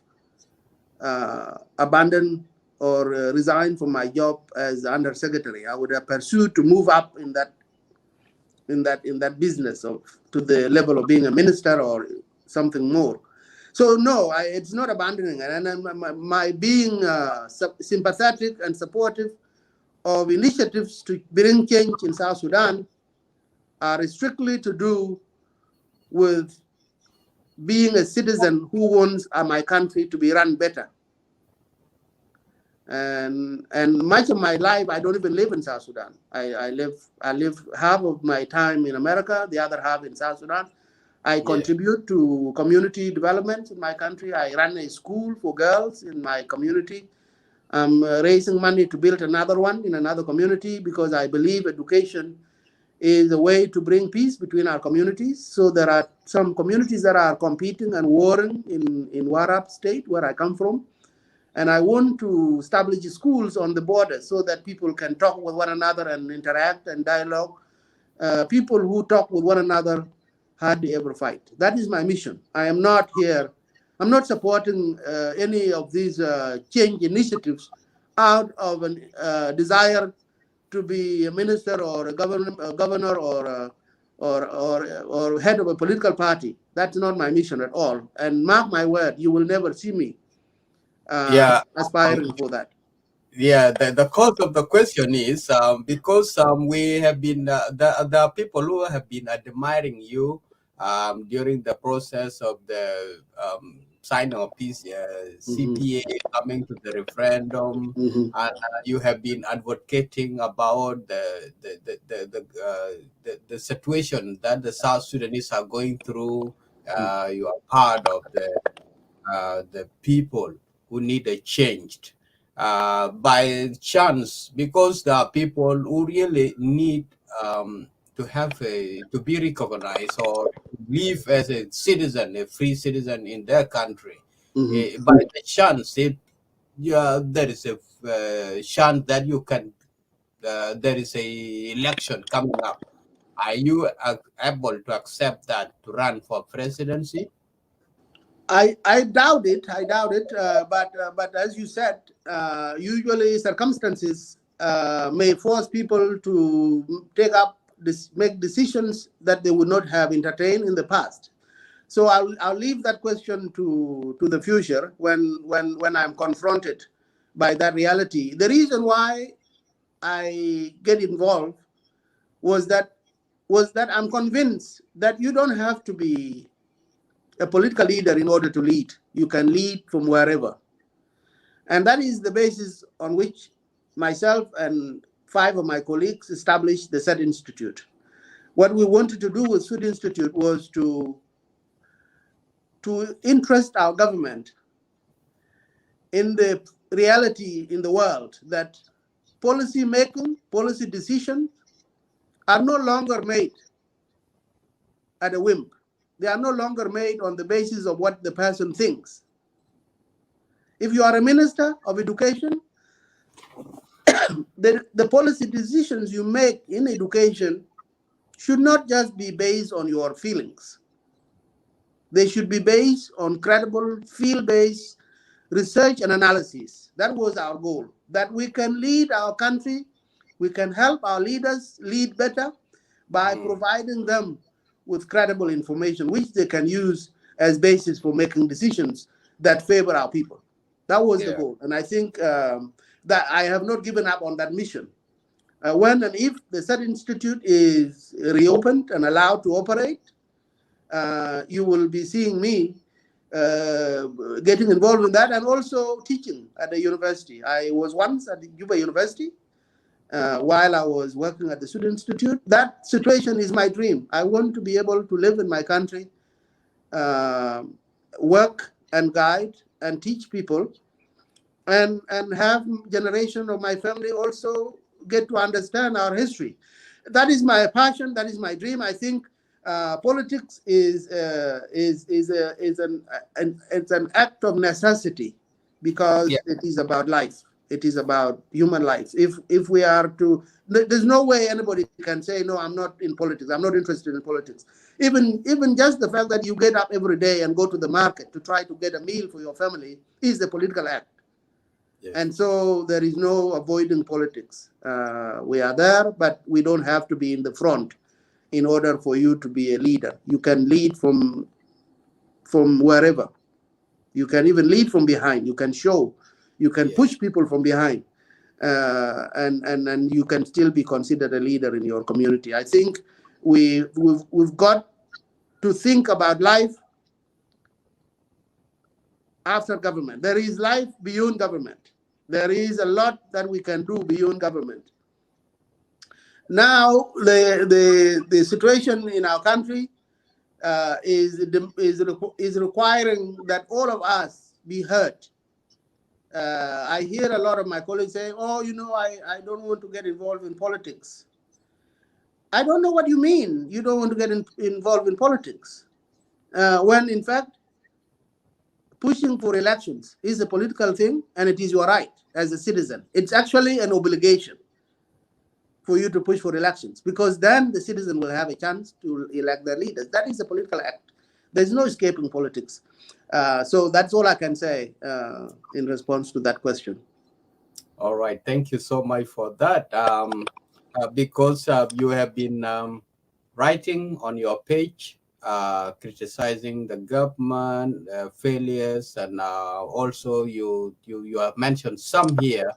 abandoned or resigned from my job as undersecretary. I would have pursued to move up in that business to the level of being a minister or something more. So no, it's not abandoning it. And my being sympathetic and supportive of initiatives to bring change in South Sudan are strictly to do with being a citizen who wants my country to be run better. And much of my life, I don't even live in South Sudan. I live half of my time in America, the other half in South Sudan. I contribute to community development in my country. I run a school for girls in my community. I'm raising money to build another one in another community because I believe education is a way to bring peace between our communities. So there are some communities that are competing and warring in Warab state, where I come from. And I want to establish schools on the border so that people can talk with one another and interact and dialogue. People who talk with one another hardly ever fight. That is my mission. I am not here. I'm not supporting any of these change initiatives out of a desire to be a minister or a governor or head of a political party. That's not my mission at all. And mark my word, you will never see me aspiring for that. Yeah, the cause of the question is because we have been there are people who have been admiring you during the process of the signing of this CPA coming to the referendum, and you have been advocating about the situation that the South Sudanese are going through. You are part of the people who need a change. By chance, because there are people who really need to have to be recognized or live as a citizen, a free citizen in their country. By the chance, there is a chance that you can. There is a election coming up. Are you able to accept that to run for presidency? I doubt it. But as you said, usually circumstances may force people to make decisions that they would not have entertained in the past. So I'll leave that question to the future when I'm confronted by that reality. The reason why I get involved was that I'm convinced that you don't have to be a political leader in order to lead. You can lead from wherever. And that is the basis on which myself and 5 of my colleagues established the Sudd Institute. What we wanted to do with Sudd Institute was to interest our government in the reality in the world that policy making, policy decisions are no longer made at a whim. They are no longer made on the basis of what the person thinks. If you are a minister of education, the policy decisions you make in education should not just be based on your feelings. They should be based on credible, field-based research and analysis. That was our goal, that we can lead our country, we can help our leaders lead better by providing them with credible information, which they can use as basis for making decisions that favor our people. That was the goal. And I think that I have not given up on that mission. When and if the Sudd Institute is reopened and allowed to operate, you will be seeing me getting involved in that and also teaching at the university. I was once at the Juba University while I was working at the Sudd Institute. That situation is my dream. I want to be able to live in my country, work and guide and teach people, and have generation of my family also get to understand our history. That is my passion. That is my dream. I think politics is an act of necessity because it is about life. It is about human life. If we are to, there's no way anybody can say, no, I'm not in politics. I'm not interested in politics. Even just the fact that you get up every day and go to the market to try to get a meal for your family is a political act. Yes. And so there is no avoiding politics. We are there, but we don't have to be in the front in order for you to be a leader. You can lead from wherever. You can even lead from behind. You can show. You can push people from behind, and you can still be considered a leader in your community. I think we've got to think about life after government. There is life beyond government. There is a lot that we can do beyond government. Now, the situation in our country is requiring that all of us be heard. I hear a lot of my colleagues saying, oh, I don't want to get involved in politics. I don't know what you mean. You don't want to get involved in politics. When in fact, pushing for elections is a political thing and it is your right as a citizen. It's actually an obligation for you to push for elections because then the citizen will have a chance to elect their leaders. That is a political act. There's no escaping politics. So that's all I can say in response to that question. All right. Thank you so much for that. Because you have been writing on your page, criticizing the government failures, and also you have mentioned some here.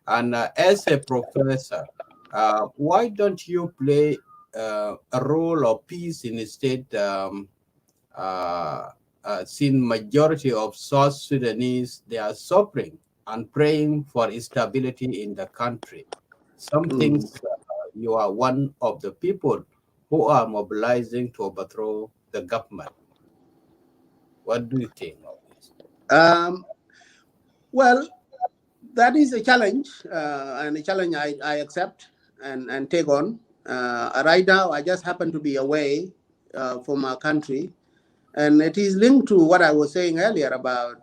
And as a professor, why don't you play a role of peace instead? Since majority of South Sudanese, they are suffering and praying for stability in the country. Some things you are one of the people who are mobilizing to overthrow the government. What do you think of this? Well, that is a challenge, and a challenge I accept and take on. Right now, I just happen to be away from our country. And it is linked to what I was saying earlier about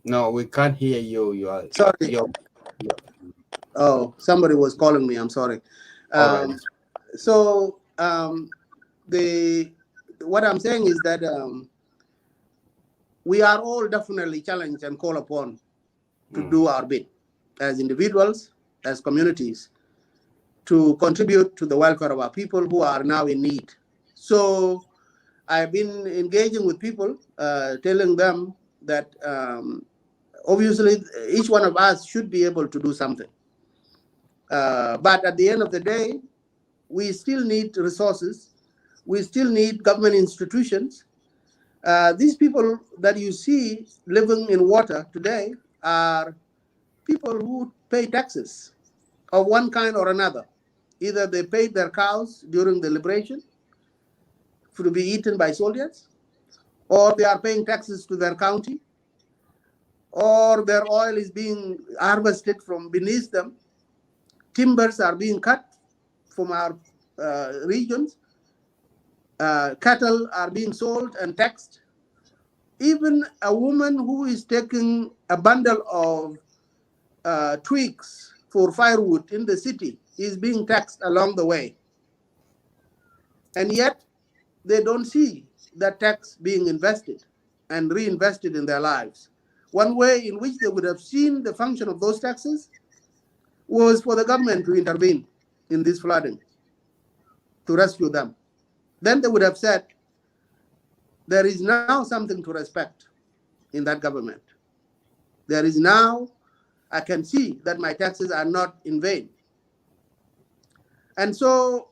No, we can't hear you. You are sorry. Oh, somebody was calling me. I'm sorry. Right. So what I'm saying is that we are all definitely challenged and called upon to do our bit as individuals, as communities, to contribute to the welfare of our people who are now in need. So I've been engaging with people, telling them that obviously each one of us should be able to do something. But at the end of the day, we still need resources. We still need government institutions. These people that you see living in water today are people who pay taxes of one kind or another. Either they paid their cows during the liberation to be eaten by soldiers, or they are paying taxes to their county, or their oil is being harvested from beneath them. Timbers are being cut from our regions. Cattle are being sold and taxed. Even a woman who is taking a bundle of twigs for firewood in the city is being taxed along the way. And yet, they don't see that tax being invested and reinvested in their lives. One way in which they would have seen the function of those taxes was for the government to intervene in this flooding, to rescue them. Then they would have said, there is now something to respect in that government. There is now, I can see that my taxes are not in vain. And so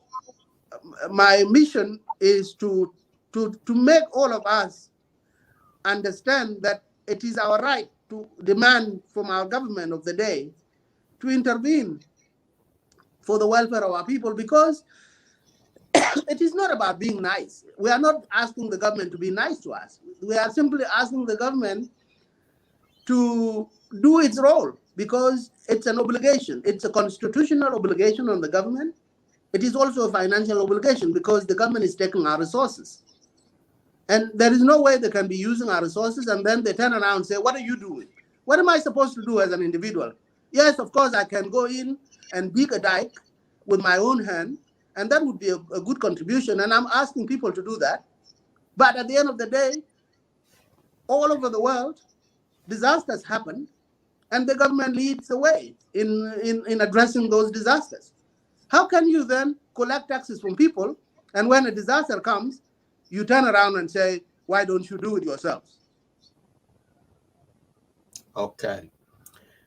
my mission is to make all of us understand that it is our right to demand from our government of the day to intervene for the welfare of our people, because it is not about being nice. We are not asking the government to be nice to us. We are simply asking the government to do its role, because it's an obligation. It's a constitutional obligation on the government. It is also a financial obligation, because the government is taking our resources. And there is no way they can be using our resources and then they turn around and say, what are you doing? What am I supposed to do as an individual? Yes, of course, I can go in and dig a dike with my own hand, and that would be a good contribution. And I'm asking people to do that. But at the end of the day, all over the world, disasters happen, and the government leads the way in addressing those disasters. How can you then collect taxes from people, and when a disaster comes, you turn around and say, why don't you do it yourselves? Okay.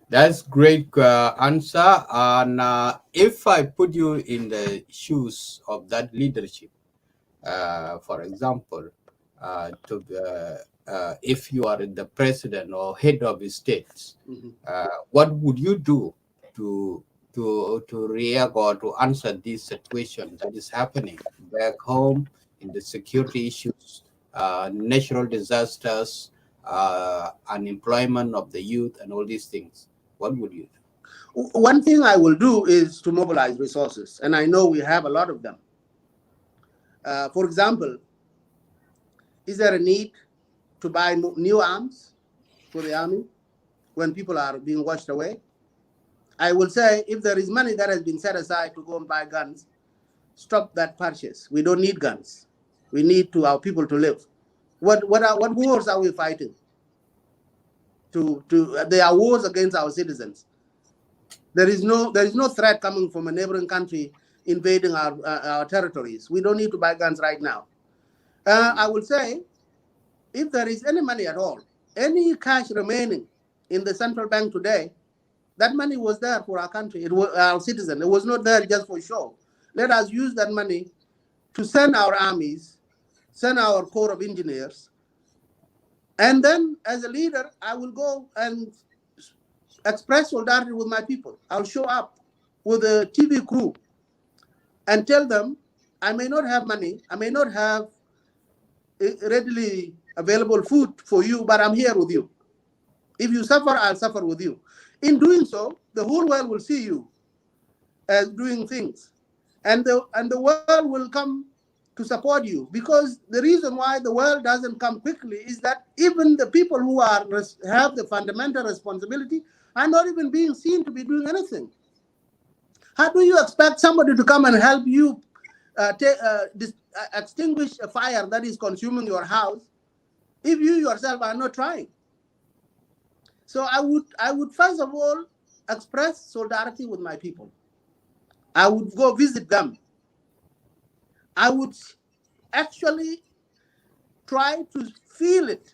That's great answer. And if I put you in the shoes of that leadership, for example, if you are the president or head of the states, what would you do to react or to answer this situation that is happening back home in the security issues, natural disasters, unemployment of the youth, and all these things? What would you do? One thing I will do is to mobilize resources, and I know we have a lot of them. For example, is there a need to buy new arms for the army when people are being washed away? I will say, if there is money that has been set aside to go and buy guns, stop that purchase. We don't need guns. We need our people to live. What wars are we fighting? They are wars against our citizens. There is no threat coming from a neighboring country invading our territories. We don't need to buy guns right now. I will say, if there is any money at all, any cash remaining in the central bank today, that money was there for our country. It was our citizens. It was not there just for show. Let us use that money to send our armies, send our corps of engineers, and then as a leader, I will go and express solidarity with my people. I'll show up with a TV crew and tell them, I may not have money, I may not have readily available food for you, but I'm here with you. If you suffer, I'll suffer with you. In doing so, the whole world will see you as doing things, and the world will come to support you, because the reason why the world doesn't come quickly is that even the people who have the fundamental responsibility are not even being seen to be doing anything. How do you expect somebody to come and help you extinguish a fire that is consuming your house if you yourself are not trying? So I would first of all express solidarity with my people. I would go visit them. I would actually try to feel it,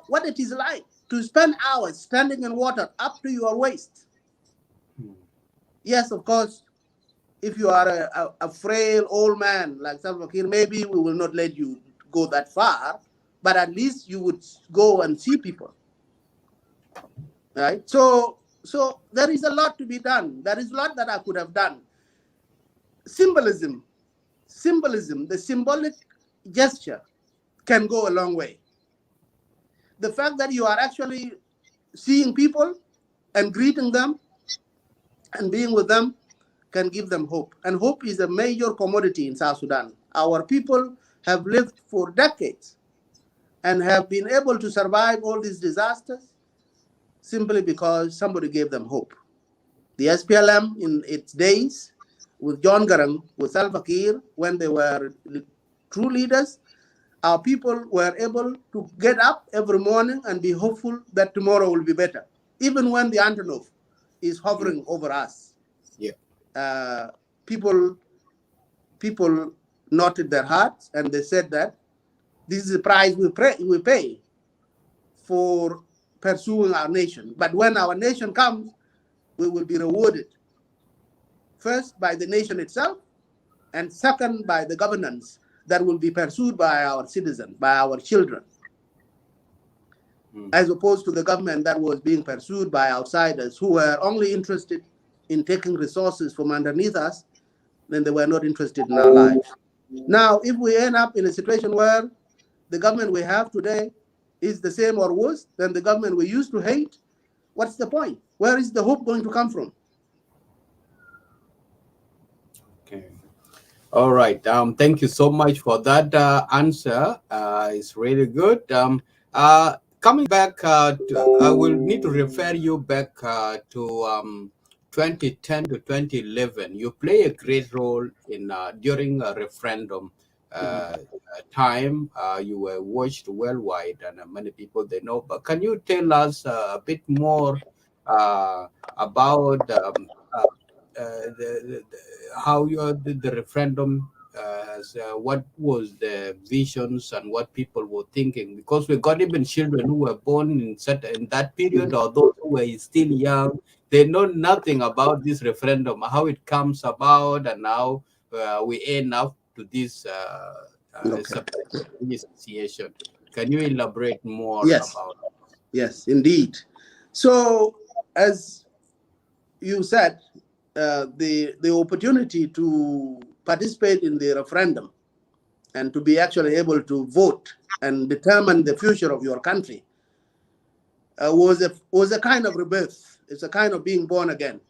what it is like to spend hours standing in water up to your waist. Yes, of course, if you are a frail old man like Salva Kiir, maybe we will not let you go that far, but at least you would go and see people, right? So there is a lot to be done. There is a lot that I could have done. Symbolism, the symbolic gesture can go a long way. The fact that you are actually seeing people and greeting them and being with them can give them hope. And hope is a major commodity in South Sudan. Our people have lived for decades and have been able to survive all these disasters simply because somebody gave them hope. The SPLM in its days, with John Garang, with Salva Kiir, when they were true leaders, our people were able to get up every morning and be hopeful that tomorrow will be better, even when the Antonov is hovering over us. Yeah. People noted their hearts and they said that this is the price we pay for pursuing our nation. But when our nation comes, we will be rewarded. First, by the nation itself, and second, by the governance that will be pursued by our citizens, by our children, as opposed to the government that was being pursued by outsiders who were only interested in taking resources from underneath us, then they were not interested in our lives. Now, if we end up in a situation where the government we have today is the same or worse than the government we used to hate, what's the point? Where is the hope going to come from? Okay. All right. Thank you so much for that answer. It's really good. Coming back, I will need to refer you back to 2010 to 2011. You play a great role in during a referendum time. You were watched worldwide, and many people they know. But can you tell us a bit more about how the referendum? What was the visions and what people were thinking? Because we got even children who were born in that period, or those who were still young, they know nothing about this referendum, how it comes about, and how we end up to this association. Can you elaborate more about it? Yes, indeed. So, as you said, the opportunity to participate in the referendum and to be actually able to vote and determine the future of your country was a kind of rebirth. It's a kind of being born again.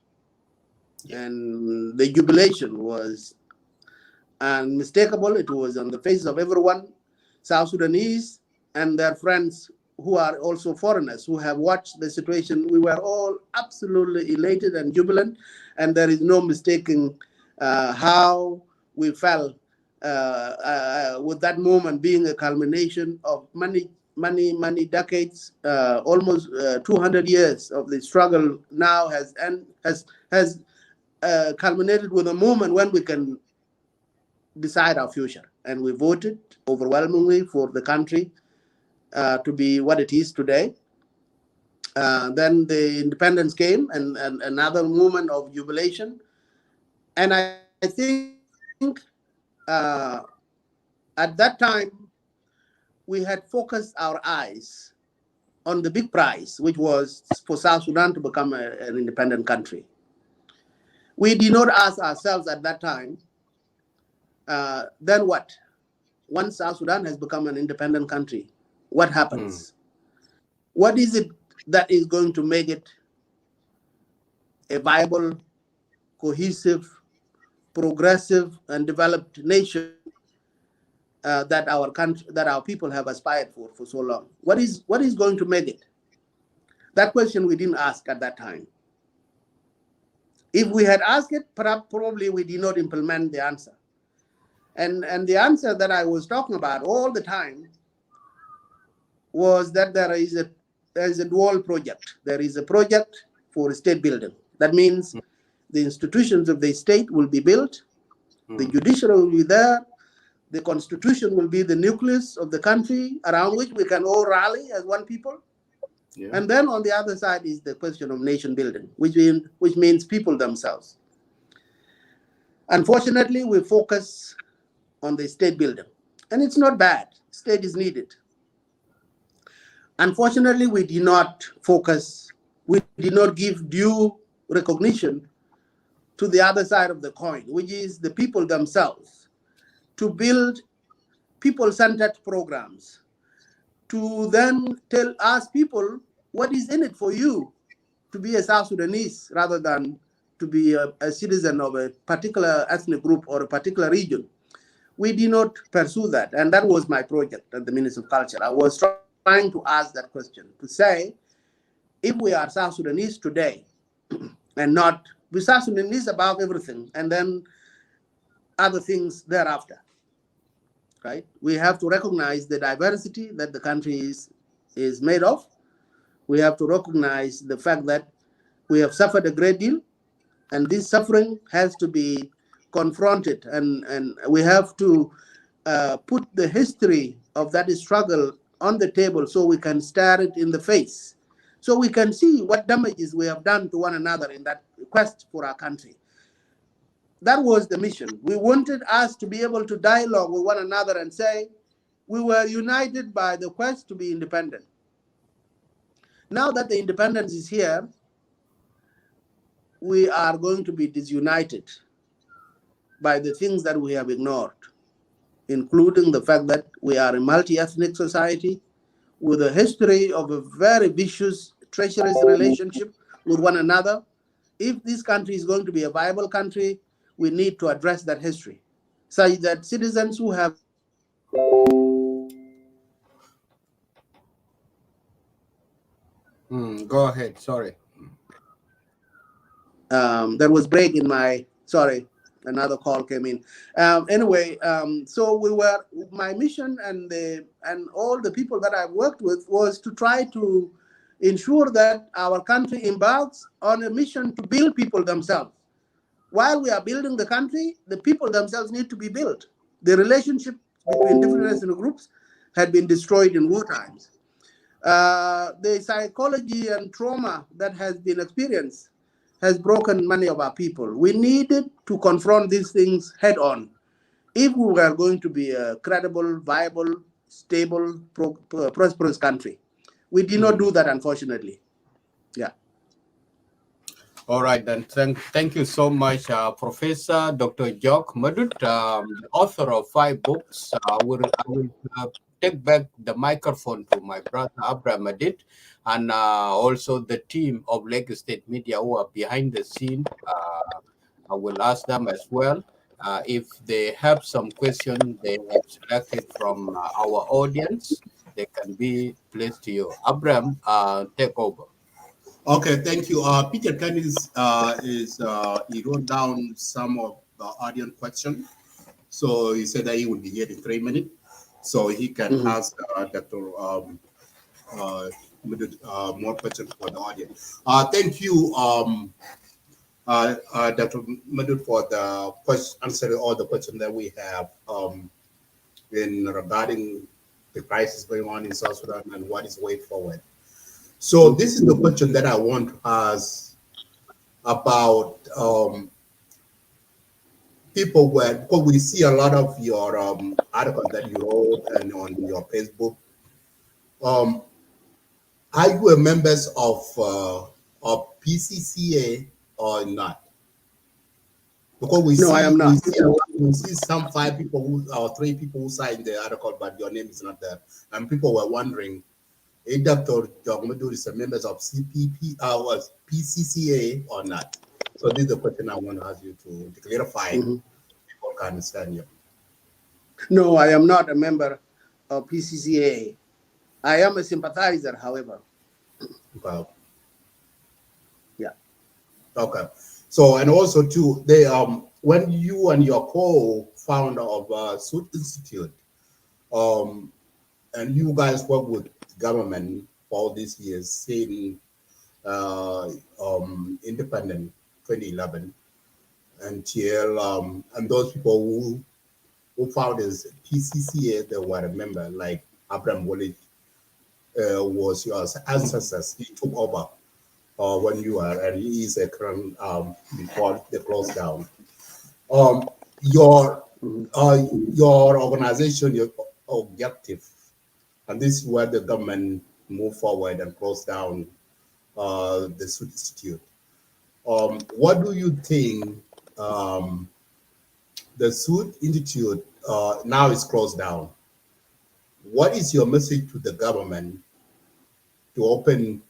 And the jubilation was unmistakable. It was on the faces of everyone, South Sudanese and their friends who are also foreigners who have watched the situation. We were all absolutely elated and jubilant, and there is no mistaking how we felt with that moment being a culmination of many decades, almost 200 years of the struggle now has culminated with a moment when we can decide our future. And we voted overwhelmingly for the country to be what it is today. Then the independence came, and another moment of jubilation. And I think at that time, we had focused our eyes on the big prize, which was for South Sudan to become an independent country. We did not ask ourselves at that time, then what? Once South Sudan has become an independent country, what happens? What is it that is going to make it a viable, cohesive, progressive, and developed nation that our country, that our people have aspired for so long? What is going to make it? That question we didn't ask at that time. If we had asked it, probably we did not implement the answer. And the answer that I was talking about all the time was that there is a dual project. There is a project for state building. That means the institutions of the state will be built, the judiciary will be there, The constitution will be the nucleus of the country around which we can all rally as one people. Yeah. And then on the other side is the question of nation building, which means people themselves. Unfortunately, we focus on the state building, and it's not bad. State is needed. Unfortunately, we did not give due recognition to the other side of the coin, which is the people themselves, to build people-centered programs, to then ask people what is in it for you to be a South Sudanese rather than to be a citizen of a particular ethnic group or a particular region. We did not pursue that, and that was my project at the Ministry of Culture. I was trying to ask that question, to say, if we are South Sudanese today, and not, we South Sudanese above everything, and then other things thereafter, right? We have to recognize the diversity that the country is made of. We have to recognize the fact that we have suffered a great deal, and this suffering has to be confronted, and we have to put the history of that struggle on the table so we can stare it in the face, so we can see what damages we have done to one another in that quest for our country. That was the mission. We wanted us to be able to dialogue with one another and say, we were united by the quest to be independent. Now that the independence is here, we are going to be disunited by the things that we have ignored, including the fact that we are a multi-ethnic society with a history of a very vicious, treacherous relationship with one another. If this country is going to be a viable country, we need to address that history, such that citizens who have Go ahead, sorry. There was break in my, sorry, another call came in. Anyway, so my mission and all the people that I've worked with was to try to ensure that our country embarks on a mission to build people themselves. While we are building the country, the people themselves need to be built. The relationship between different ethnic groups had been destroyed in war times. The psychology and trauma that has been experienced has broken many of our people. We needed to confront these things head on if we were going to be a credible, viable, stable, prosperous country. We did not do that, unfortunately. Yeah. All right, then. Thank you so much, Professor Dr. Jok Madut, author of 5 books. I will take back the microphone to my brother Abraham Madit, and also the team of Lagos State Media who are behind the scene. I will ask them as well if they have some questions they have selected from our audience. They can be placed to you. Abraham, take over. Okay, thank you. Peter Ken he wrote down some of the audience questions. So he said that he would be here in 3 minutes, so he can ask Dr. More questions for the audience. Thank you, Dr. Madut, for the answering all the questions that we have in regarding the crisis going on in South Sudan and what is way forward. So this is the question that I want to ask about people because we see a lot of your articles that you wrote and on your Facebook. Are you a members of PCCA or not? Because I am not. We see some 5 people or 3 people who signed the article, but your name is not there, and people were wondering if Dr. Jok Madut is a member of PCCA or not. So this is the question I want to ask you to clarify. People can understand you. No, I am not a member of PCCA. I am a sympathizer, however. Wow. Yeah. Okay. So, and also too, they when you and your co-founder of Sudd Institute, and you guys work with government for all these years, saying independent 2011 until and those people who who founded PCCA, they were a member, like Abraham Wallich was your ancestors. He took over when you are, and he is a current before they closed down. Your organization, your objective, and this is where the government moved forward and closed down the Sudd Institute. What do you think the Sudd Institute now is closed down? What is your message to the government to open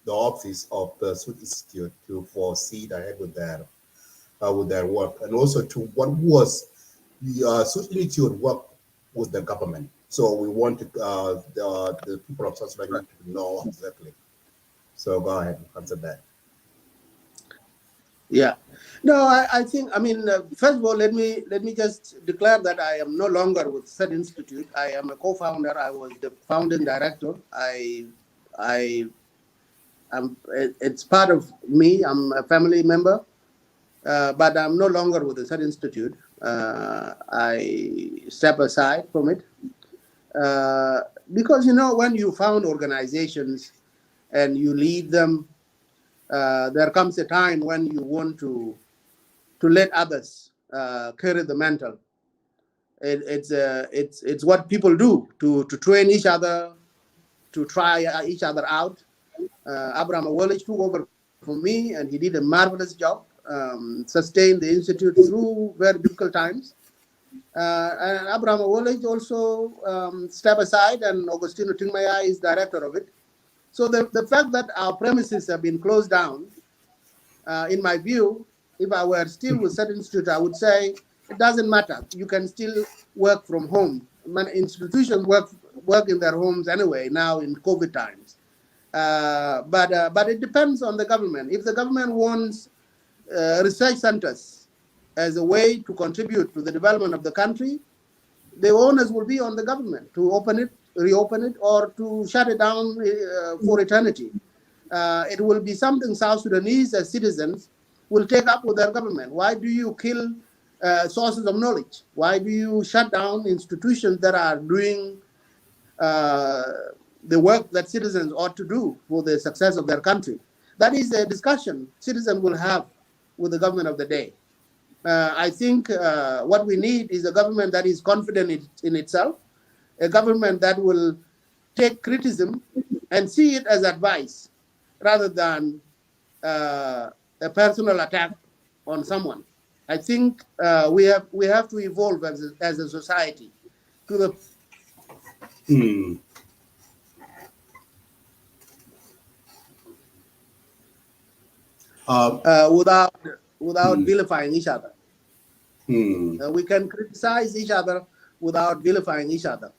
the office of the Sudd Institute to proceed ahead with their work, and also to what was the Sudd Institute work with the government? So we want to, the people of South Sudan to know exactly. So go ahead and answer that. Yeah, no, I think, I mean, first of all, let me just declare that I am no longer with Sudd Institute. I am a co-founder. I was the founding director. It's part of me. I'm a family member, but I'm no longer with the Sudd Institute. I step aside from it because, you know, when you found organizations and you lead them, there comes a time when you want to let others carry the mantle. It's what people do to train each other, to try each other out. Abraham Wallich took over from me, and he did a marvelous job, sustained the institute through very difficult times. And Abraham Wallich also stepped aside, and Augustino Tingmaya is director of it. So the fact that our premises have been closed down, in my view, if I were still with Sudd Institute, I would say it doesn't matter. You can still work from home. Institutions work in their homes anyway now in COVID times. But it depends on the government. If the government wants research centers as a way to contribute to the development of the country, the onus will be on the government to open it, reopen it, or to shut it down for eternity. It will be something South Sudanese as citizens will take up with their government. Why do you kill sources of knowledge? Why do you shut down institutions that are doing the work that citizens ought to do for the success of their country? That is a discussion citizens will have with the government of the day. I think what we need is a government that is confident in itself, a government that will take criticism and see it as advice rather than a personal attack on someone. I think we have to evolve as a society to the without vilifying each other. We can criticize each other without vilifying each other.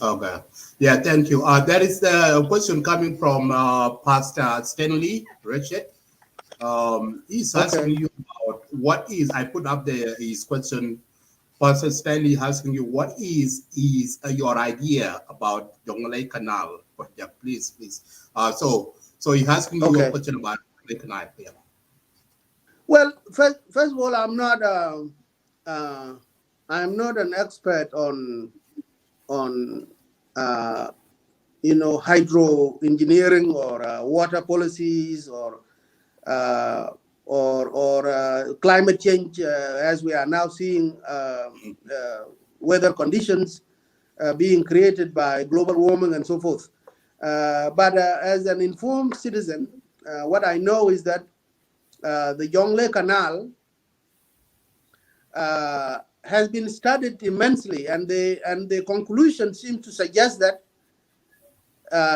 Okay. Yeah, thank you. There is a question coming from Pastor Stanley Richard. He's asking you about what is, I put up his question. Pastor Stanley asking you, what is your idea about Jonglei Canal project? Please. So he's asking you a question about Jonglei Canal. Yeah. Well, first of all, I'm not an expert on hydro engineering or water policies or climate change, as we are now seeing weather conditions being created by global warming and so forth. But as an informed citizen, what I know is that the Jonglei Canal has been studied immensely, and the conclusion seems to suggest that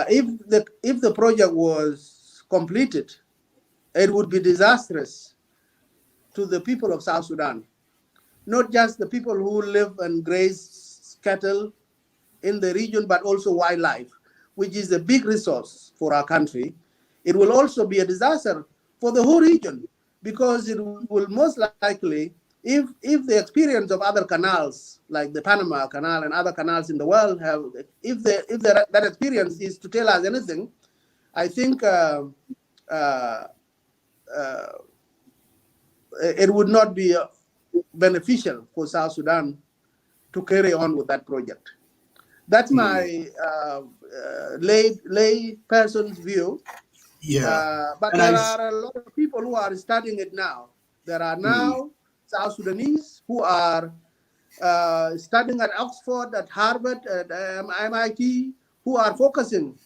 if the project was completed, it would be disastrous to the people of South Sudan, not just the people who live and graze cattle in the region, but also wildlife, which is a big resource for our country. It will also be a disaster for the whole region, because it will most likely, if the experience of other canals like the Panama Canal and other canals in the world have, if that experience is to tell us anything, I think it would not be beneficial for South Sudan to carry on with that project. That's my lay person's view. Yeah. But And there are a lot of people who are studying it now. There are now South Sudanese who are studying at Oxford, at Harvard, at MIT, who are focusing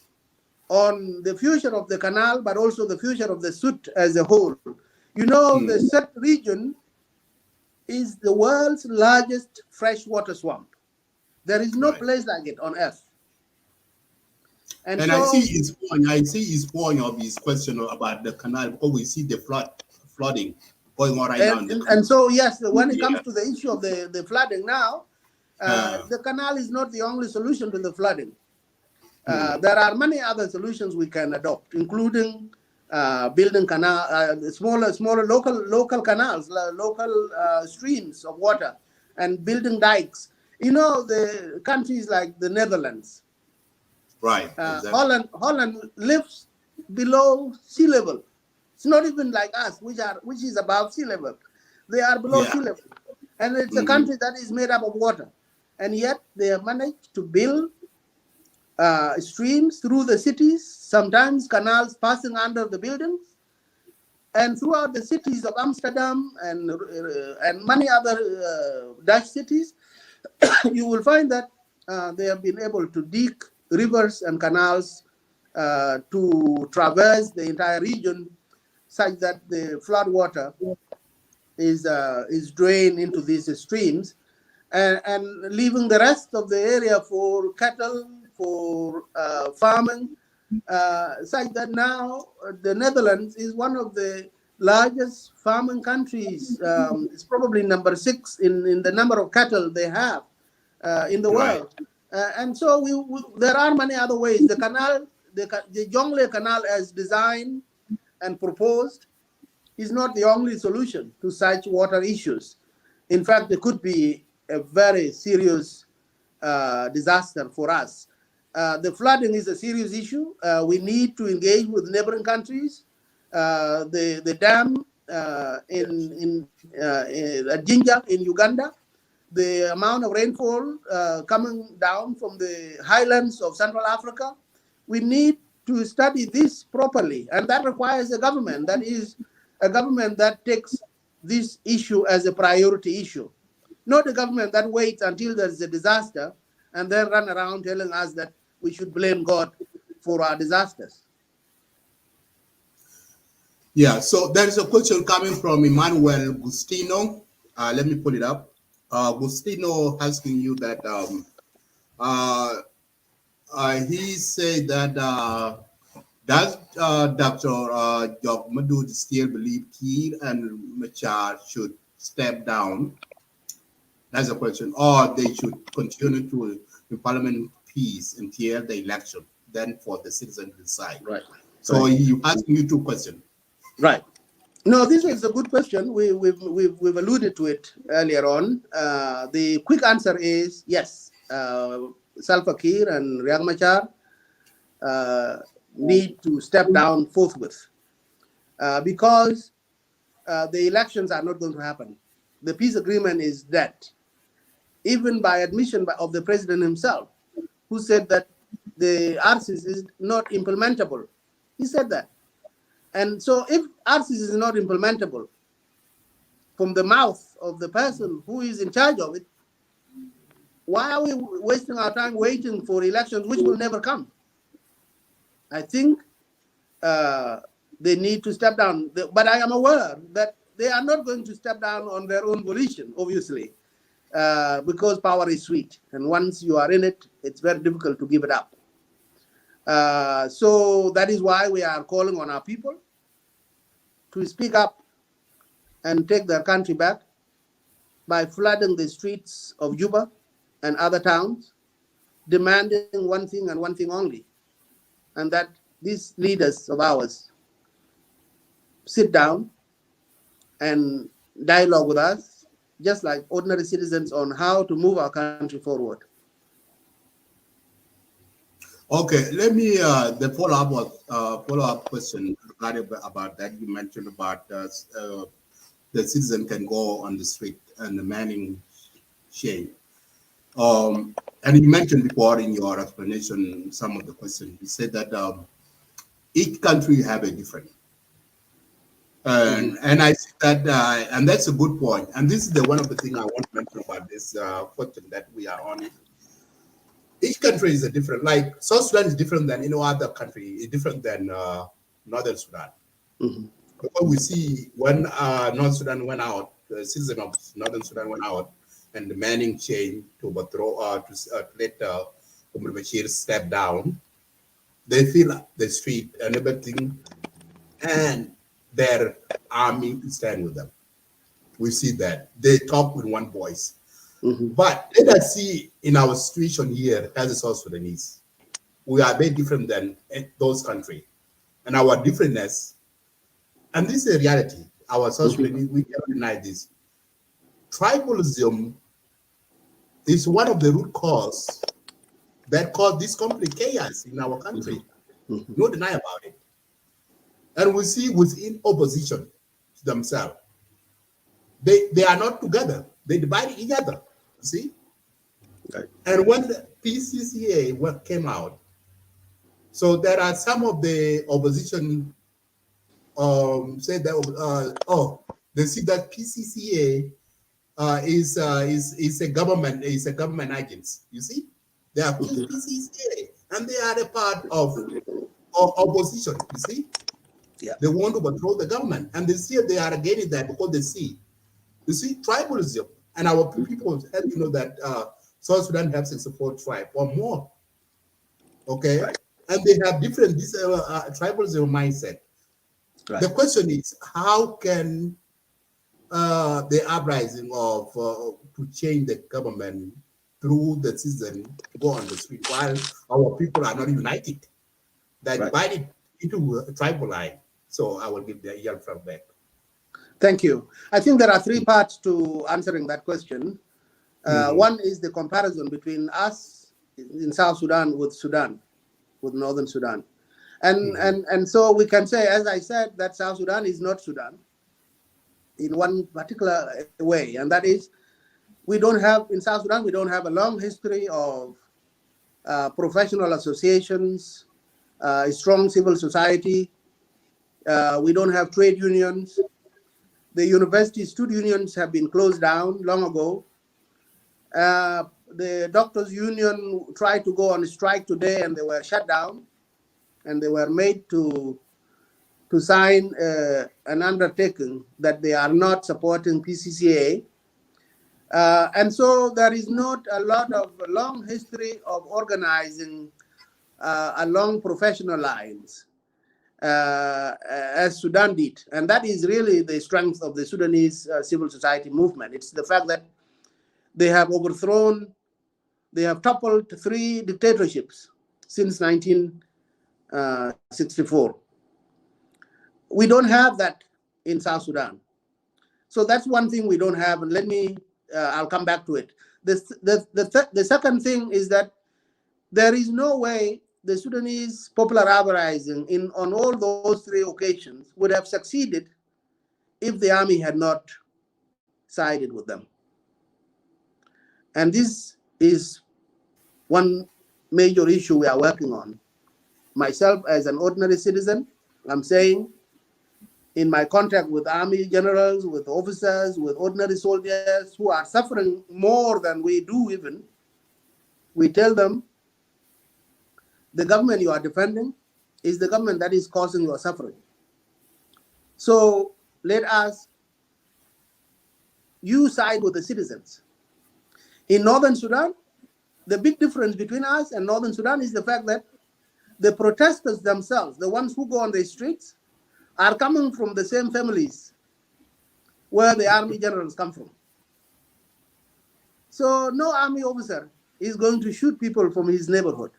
on the future of the canal, but also the future of the Sudd as a whole. You know, the Sudd region is the world's largest freshwater swamp. There is no place like it on earth. And so, I see his point. I see his point of his question about the canal, because we see the flooding going on right now. And so, yes, when it comes to the issue of the flooding now, the canal is not the only solution to the flooding. There are many other solutions we can adopt, including building smaller local canals, local streams of water, and building dikes. You know, the countries like the Netherlands, exactly. Holland lives below sea level. It's not even like us, which is above sea level. They are below sea level, and it's a country that is made up of water, and yet they have managed to build streams through the cities, sometimes canals passing under the buildings, and throughout the cities of Amsterdam and many other Dutch cities, you will find that they have been able to dig rivers and canals to traverse the entire region, such that the flood water is drained into these streams, and leaving the rest of the area for cattle, for farming, such that now the Netherlands is one of the largest farming countries. It's probably number 6 in the number of cattle they have in the world. And so there are many other ways. The canal, the Jonglei Canal, as designed and proposed, is not the only solution to such water issues. In fact, it could be a very serious disaster for us. The flooding is a serious issue. We need to engage with neighboring countries. The dam at Jinja in Uganda, the amount of rainfall coming down from the highlands of Central Africa, we need to study this properly, and that requires a government that is a government that takes this issue as a priority issue, not a government that waits until there's a disaster and then run around telling us that we should blame God for our disasters. Yeah, so there is a question coming from Emmanuel Gustino. Let me pull it up. Gustino asking you that he said that does Dr. Jok Madut still believe Kiir and Machar should step down? That's a question. Or they should continue to the parliament peace until the election, then for the citizen to decide. Right. So he asking you 2 questions. Right. No, this is a good question. We've alluded to it earlier on. The quick answer is yes. Salva Kiir and Riek Machar need to step down forthwith because the elections are not going to happen. The peace agreement is dead, even by admission of the president himself, who said that the RCs is not implementable. He said that. And so if RCs is not implementable from the mouth of the person who is in charge of it, why are we wasting our time waiting for elections which will never come? I think they need to step down. But I am aware that they are not going to step down on their own volition, obviously, because power is sweet. And once you are in it, it's very difficult to give it up. So that is why we are calling on our people to speak up and take their country back by flooding the streets of Juba and other towns, demanding one thing and one thing only, and that these leaders of ours sit down and dialogue with us, just like ordinary citizens, on how to move our country forward. Okay, let me the follow-up question regarding about that. You mentioned about the citizen can go on the street and the manning chain. And you mentioned before in your explanation some of the questions. You said that each country have a different. And I see that, and that's a good point. And this is one of the things I want to mention about this question that we are on. Each country is a different. Like South Sudan is different than any other country. It's different than Northern Sudan. Because we see when North Sudan went out, the citizen of Northern Sudan went out, and the manning chain to overthrow to let Umar Bashir step down. They fill the street and everything, and their army stand with them. We see that they talk with one voice. But let us see in our situation here as a South Sudanese, we are very different than those countries, and our differentness. And this is a reality. Our South Sudanese, we cannot deny this. Tribalism is one of the root cause that caused this complete chaos in our country. No deny about it. And we see within opposition themselves, they are not together. They divide each other. See? Right. And when the PCCA came out, so there are some of the opposition said that they see that PCCA is a government agency. You see, they are PCCA and they are a part of opposition. You see, they want to overthrow the government, and they are against that because they see, you see, tribalism, and our people help you know that South Sudan has 64 tribes or more. Okay, right. And they have different tribalism mindset. Right. The question is, how can the uprising of to change the government through the citizen go on the street while our people are not united? They're divided into a tribal line. So I will give the yell from back. Thank you. I think there are three parts to answering that question. One is the comparison between us in South Sudan with Northern Sudan. And so we can say, as I said, that South Sudan is not Sudan in one particular way. And that is, in South Sudan, we don't have a long history of professional associations, a strong civil society. We don't have trade unions. The university student unions have been closed down long ago. The doctors' union tried to go on strike today, and they were shut down, and they were made to sign an undertaking that they are not supporting PCCA. And so there is not a long history of organizing along professional lines as Sudan did. And that is really the strength of the Sudanese civil society movement. It's the fact that they have toppled 3 dictatorships since 1964. We don't have that in South Sudan. So that's one thing we don't have. And I'll come back to it. The second thing is that there is no way the Sudanese popular uprising on all those 3 occasions would have succeeded if the army had not sided with them. And this is one major issue we are working on. Myself, as an ordinary citizen, I'm saying, in my contact with army generals, with officers, with ordinary soldiers who are suffering more than we do even, we tell them, the government you are defending is the government that is causing your suffering. So let us, you side with the citizens. In Northern Sudan, the big difference between us and Northern Sudan is the fact that the protesters themselves, the ones who go on the streets, are coming from the same families where the army generals come from. So no army officer is going to shoot people from his neighborhood.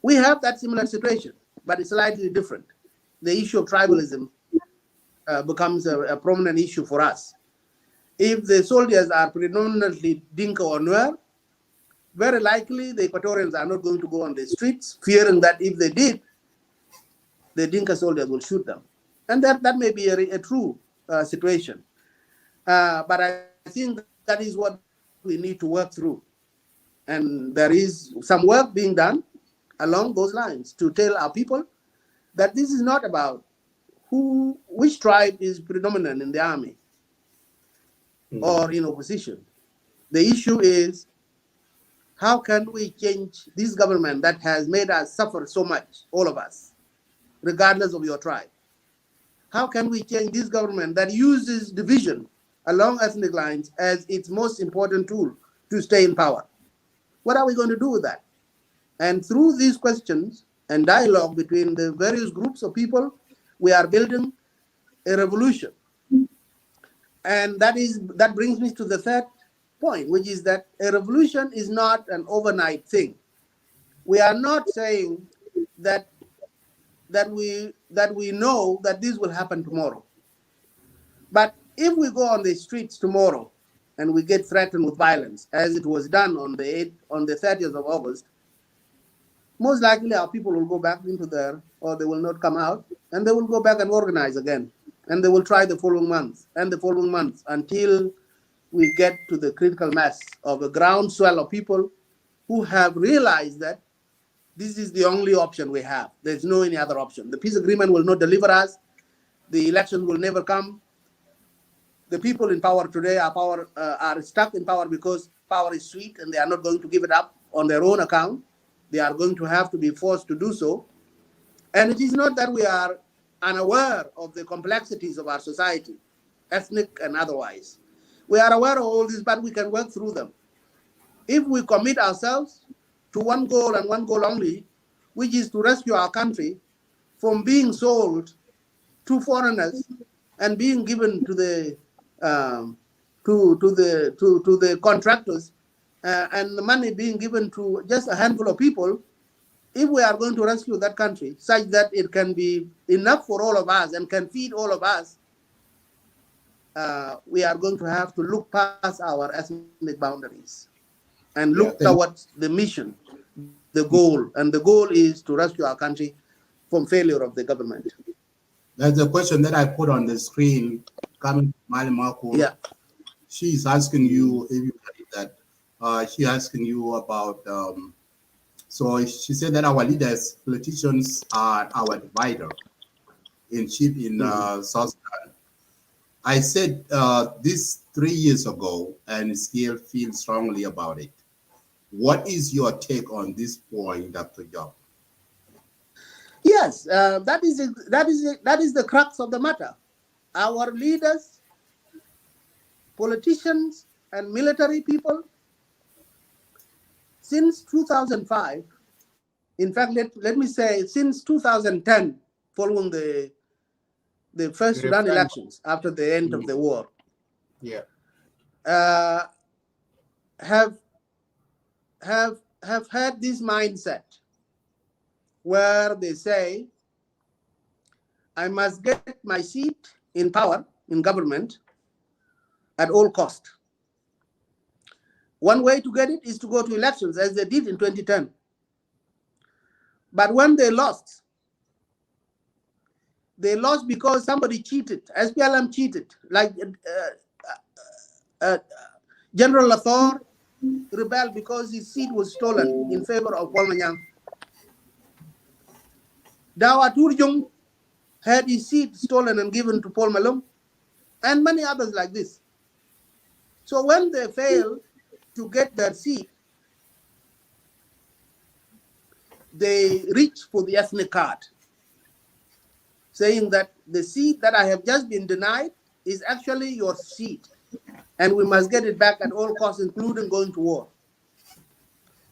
We have that similar situation, but it's slightly different. The issue of tribalism becomes a prominent issue for us. If the soldiers are predominantly Dinka or Nuer, very likely the Equatorians are not going to go on the streets, fearing that if they did, the Dinka soldiers will shoot them. And that may be a true situation. But I think that is what we need to work through. And there is some work being done along those lines to tell our people that this is not about which tribe is predominant in the army or in opposition. The issue is, how can we change this government that has made us suffer so much, all of us, regardless of your tribe? How can we change this government that uses division along ethnic lines as its most important tool to stay in power? What are we going to do with that? And through these questions and dialogue between the various groups of people, we are building a revolution. And that brings me to the third point, which is that a revolution is not an overnight thing. We are not saying that we know that this will happen tomorrow. But if we go on the streets tomorrow and we get threatened with violence, as it was done on the 30th of August, most likely our people will go back into there, or they will not come out, and they will go back and organize again. And they will try the following month and the following month until we get to the critical mass of a groundswell of people who have realized that this is the only option we have. There's no any other option. The peace agreement will not deliver us. The election will never come. The people in power today are stuck in power because power is sweet, and they are not going to give it up on their own account. They are going to have to be forced to do so. And it is not that we are unaware of the complexities of our society, ethnic and otherwise. We are aware of all this, but we can work through them. If we commit ourselves to one goal and one goal only, which is to rescue our country from being sold to foreigners and being given to the contractors, and the money being given to just a handful of people, if we are going to rescue that country such that it can be enough for all of us and can feed all of us, we are going to have to look past our ethnic boundaries and look towards the mission, the goal. And the goal is to rescue our country from failure of the government. That's a question that I put on the screen coming from Mali Marco. Yeah. She's asking you, if you that, she's asking you about, so she said that our leaders, politicians are our divider in South Sudan. I said this 3 years ago and still feel strongly about it. What is your take on this point, Dr. Jok? Yes, that is the crux of the matter. Our leaders, politicians, and military people, since 2005, in fact, let me say since 2010, following the first Sudan elections after the end of the war, have had this mindset where they say, I must get my seat in power, in government, at all cost. One way to get it is to go to elections, as they did in 2010. But when they lost because somebody cheated. SPLM cheated. Like General Lathor rebelled because his seat was stolen in favor of Paul Manyang. Dawa Turjung had his seat stolen and given to Paul Malong, and many others like this. So when they failed to get their seat, they reach for the ethnic card, saying that the seat that I have just been denied is actually your seat, and we must get it back at all costs, including going to war.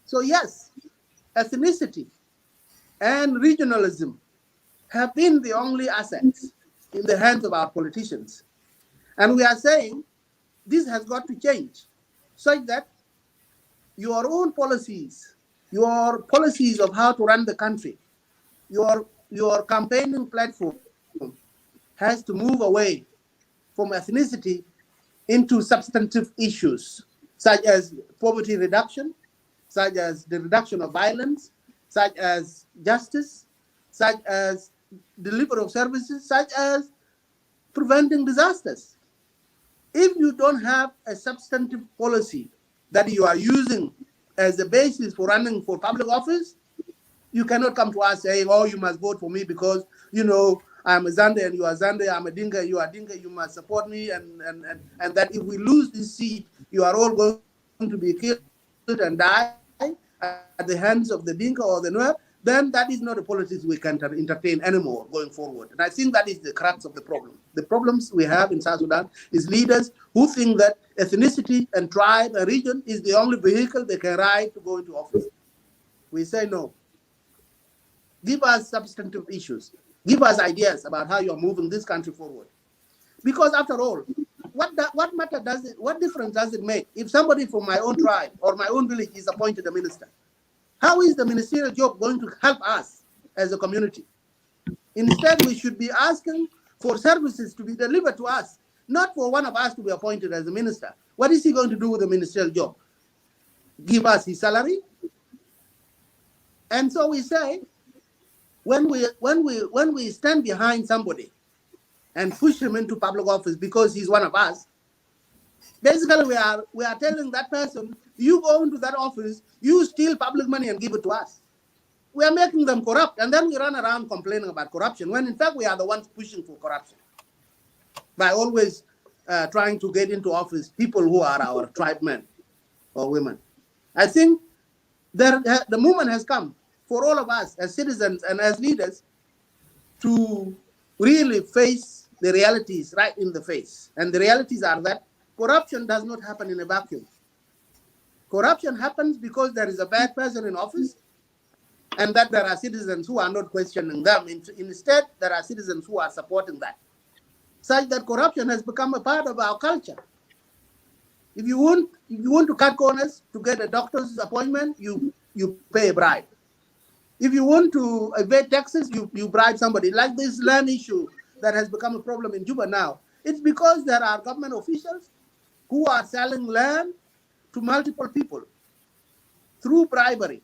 So yes, ethnicity and regionalism have been the only assets in the hands of our politicians. And we are saying this has got to change, such that your own policies, your policies of how to run the country, your campaigning platform has to move away from ethnicity into substantive issues, such as poverty reduction, such as the reduction of violence, such as justice, such as delivery of services such as preventing disasters. If you don't have a substantive policy that you are using as a basis for running for public office, you cannot come to us saying, oh, you must vote for me because, I'm a Zande and you are Zande, I'm a Dinka, you are Dinka, you must support me, and that if we lose this seat, you are all going to be killed and die at the hands of the Dinka or the Nuer, then that is not a politics we can entertain anymore going forward. And I think that is the crux of the problem. The problems we have in South Sudan is leaders who think that ethnicity and tribe and region is the only vehicle they can ride to go into office. We say no. Give us substantive issues. Give us ideas about how you're moving this country forward. Because after all, what difference does it make if somebody from my own tribe or my own village is appointed a minister? How is the ministerial job going to help us as a community? Instead, we should be asking for services to be delivered to us, not for one of us to be appointed as a minister. What is he going to do with the ministerial job? Give us his salary? And so we say, when we stand behind somebody and push him into public office because he's one of us, basically we are telling that person, you go into that office, you steal public money and give it to us. We are making them corrupt, and then we run around complaining about corruption, when in fact we are the ones pushing for corruption by always trying to get into office people who are our tribemen or women. I think the moment has come for all of us as citizens and as leaders to really face the realities right in the face. And the realities are that corruption does not happen in a vacuum. Corruption happens because there is a bad person in office and that there are citizens who are not questioning them. Instead, there are citizens who are supporting that. Such that corruption has become a part of our culture. If you want to cut corners to get a doctor's appointment, you pay a bribe. If you want to evade taxes, you bribe somebody. Like this land issue that has become a problem in Juba now, it's because there are government officials who are selling land to multiple people through bribery.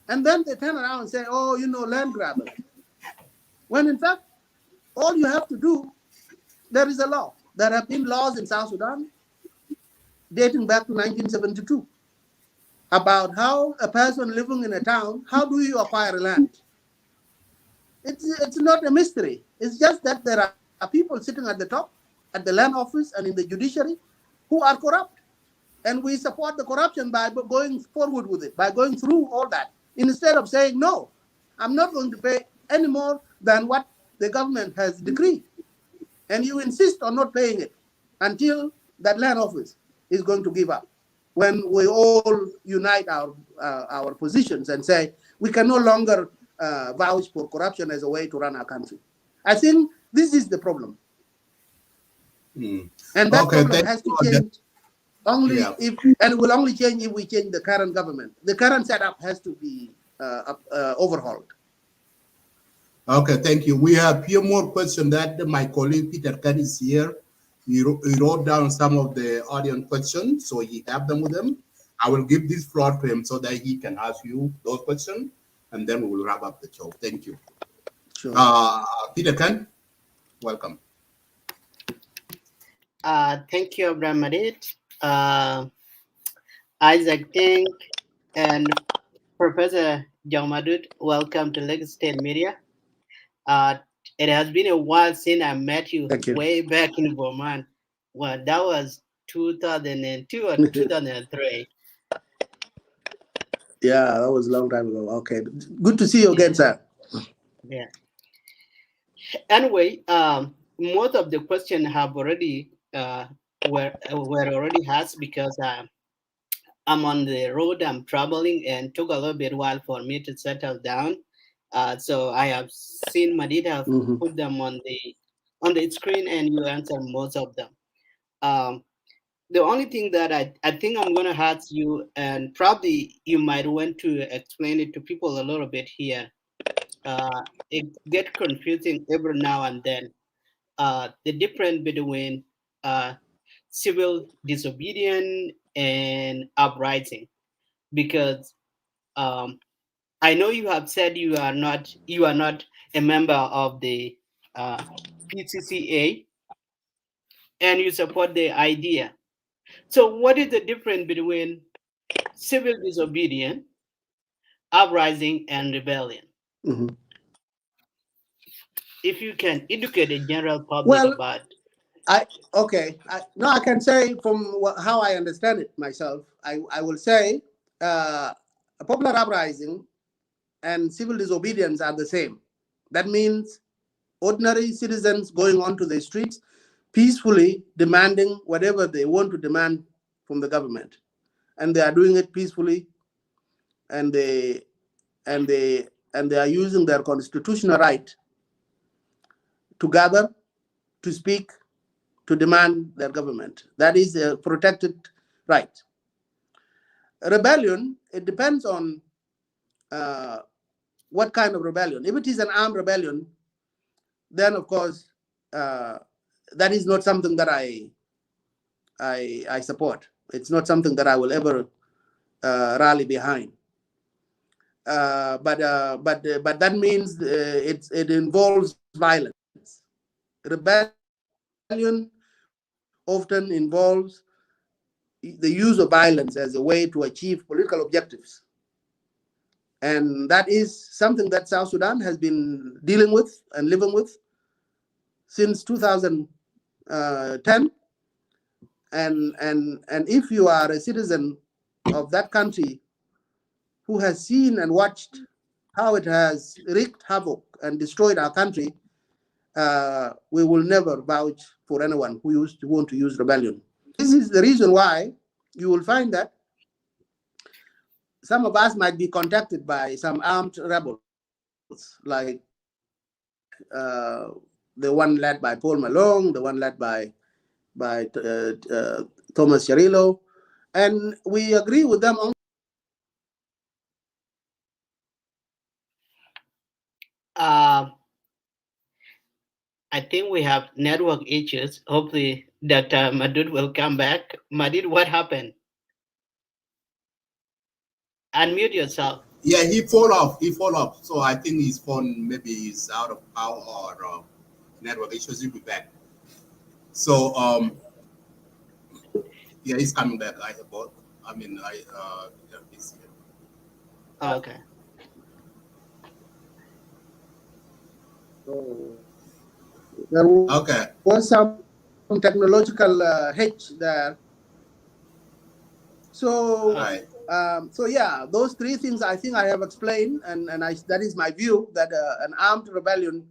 And then they turn around and say, oh, land grabbers. When in fact, all you have to do, there is a law. There have been laws in South Sudan dating back to 1972 about how a person living in a town, how do you acquire land? It's not a mystery. It's just that there are people sitting at the top, at the land office and in the judiciary who are corrupt. And we support the corruption by going forward with it, by going through all that, instead of saying, no, I'm not going to pay any more than what the government has decreed. And you insist on not paying it until that land office is going to give up. When we all unite our positions and say, we can no longer vouch for corruption as a way to run our country. I think this is the problem. And that problem has to change only if, and it will only change if we change the current government. The current setup has to be overhauled. Okay, thank you. We have a few more questions that my colleague Peter Khan is here. He wrote down some of the audience questions, so he have them with him. I will give this floor to him so that he can ask you those questions, and then we will wrap up the show. Thank you. Sure. Peter Khan, welcome. Thank you, Abraham Madit, Isaac Dink, and Professor Jok Madut. Welcome to Lagos State Media. It has been a while since I met you, way back in Vermont. Well, that was 2002 or 2003. Yeah, that was a long time ago. Okay, good to see you again, sir. Yeah. Anyway, most of the questions have already were already asked because I'm on the road. I'm traveling and took a little bit while for me to settle down. So I have seen Madita put them on the screen, and you answer most of them. The only thing that I think I'm going to ask you, and probably you might want to explain it to people a little bit here. It gets confusing every now and then. The difference between civil disobedience and uprising, because I know you have said you are not a member of the PCCA, and you support the idea. So, what is the difference between civil disobedience, uprising, and rebellion? Mhm. If you can educate the general public Well, about. I can say from how I understand it myself. I will say a popular uprising and civil disobedience are the same. That means ordinary citizens going onto the streets peacefully demanding whatever they want to demand from the government, and they are doing it peacefully, and they are using their constitutional right to gather, to speak, to demand their government. That is a protected right. Rebellion, it depends on uh, what kind of rebellion. If it is an armed rebellion, then of course that is not something that I support. It's not something that I will ever rally behind. But that means it involves violence. Rebellion often involves the use of violence as a way to achieve political objectives. And that is something that South Sudan has been dealing with and living with since 2010. And if you are a citizen of that country who has seen and watched how it has wreaked havoc and destroyed our country, we will never vouch for anyone who used to want to use rebellion. This is the reason why you will find that some of us might be contacted by some armed rebels, like the one led by Paul Malone, the one led by Thomas Cirillo, and we agree with them on. I think we have network issues. Hopefully, Dr. Madut will come back. Madut, what happened? Unmute yourself. Yeah, he fall off. He fall off. So I think his phone maybe is out of power or network issues. He'll be back. So yeah, he's coming back. I both. I mean, he's here. Okay. So there was some technological hitch there. So, Right. So yeah, those three things I think I have explained, and that is my view that an armed rebellion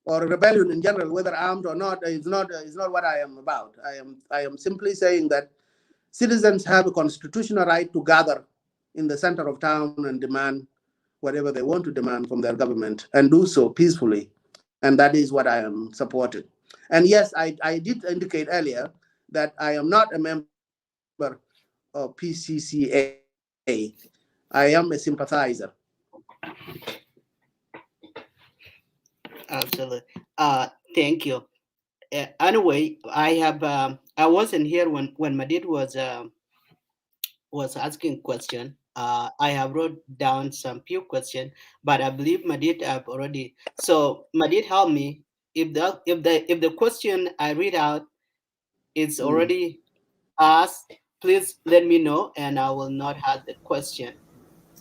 or a rebellion in general, whether armed or not, is not what I am about. I am simply saying that citizens have a constitutional right to gather in the center of town and demand whatever they want to demand from their government, and do so peacefully. And that is what I am supporting. And yes, I did indicate earlier that I am not a member of PCCA. I am a sympathizer. Absolutely. Thank you. Anyway, I wasn't here when Madid was asking question. I have wrote down some few questions, but I believe Madid have already. So Madid, help me. If the question I read out is already asked, please let me know, and I will not have the question.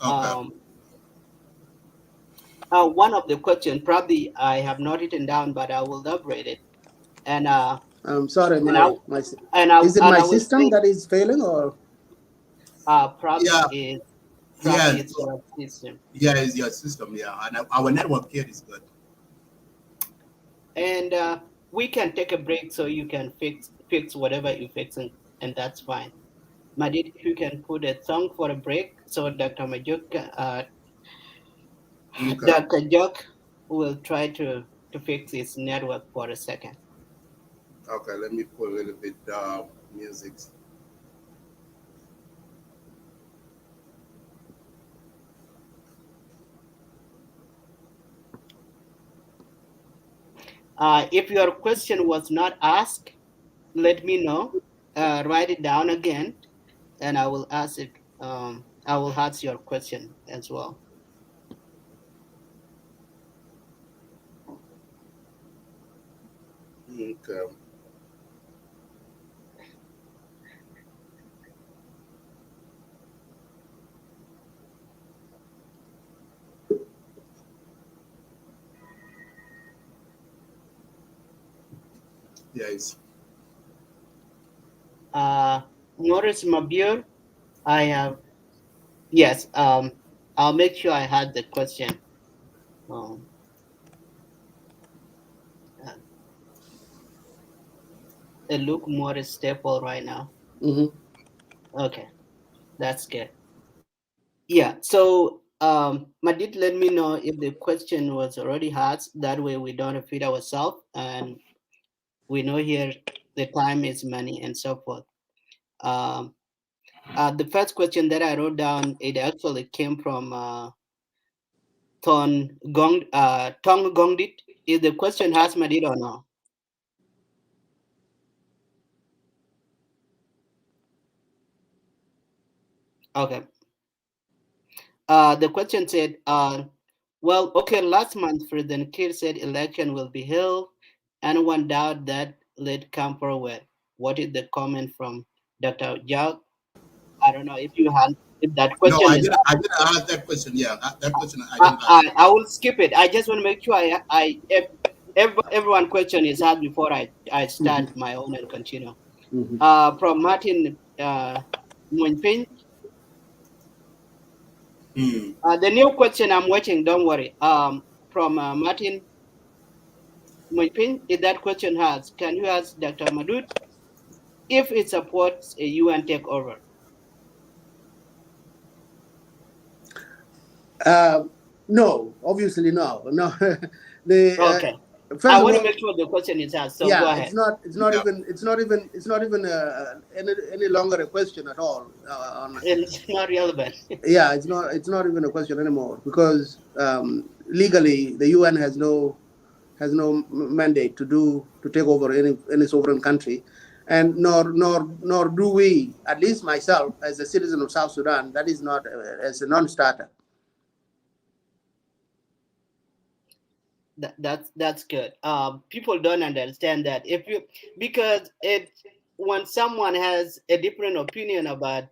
Okay. One of the question probably I have not written down, but I will elaborate it. And I'm sorry, and I is it my will system say that is failing, or probably Yeah. it's your system. Yeah, it's your system. Yeah, and our network here is good. And we can take a break so you can fix whatever you're fixing, and that's fine. Madid, if you can put a song for a break, so Okay. Dr. Jok will try to fix his network for a second. Okay. Let me put a little bit music. If your question was not asked, let me know. Write it down again, and I will ask it. I will ask your question as well. Okay. Yes. Morris Mabur, I have, yes, I'll make sure I had the question. Um, uh, it look Morris staple right now. Mhm. Okay, that's good. Yeah, so Madit, let me know if the question was already asked. That way we don't repeat ourselves, and we know here the time is money and so forth. Um, the first question that I wrote down, it actually came from Tong Gongdit. Is the question asked Madit or no? Okay. The question said, well, okay, last month President Kiir said election will be held. Anyone doubt that? Let come forward. What is the comment from Dr. Jok? I don't know if you had, if that No, question is. I didn't ask that question. Yeah, that question I didn't ask. I will skip it. I just want to make sure if everyone question is asked before I start Mhm. my own and continue. Mhm. From Martin Moinpin, Hmm. the new question I'm watching, don't worry. From Martin Moinpin, if that question has, can you ask Dr. Madut if it supports a UN takeover? No, obviously no, no. the Okay. I First of want to all, make sure the question is asked, so go yeah, ahead. Yeah. it's not even any longer a question at all. It's not relevant. Yeah, it's not even a question anymore because legally the UN has no mandate to take over any sovereign country, and nor do we. At least myself, as a citizen of South Sudan, that is not as a non-starter. That's good. People don't understand that if you, because it, when someone has a different opinion about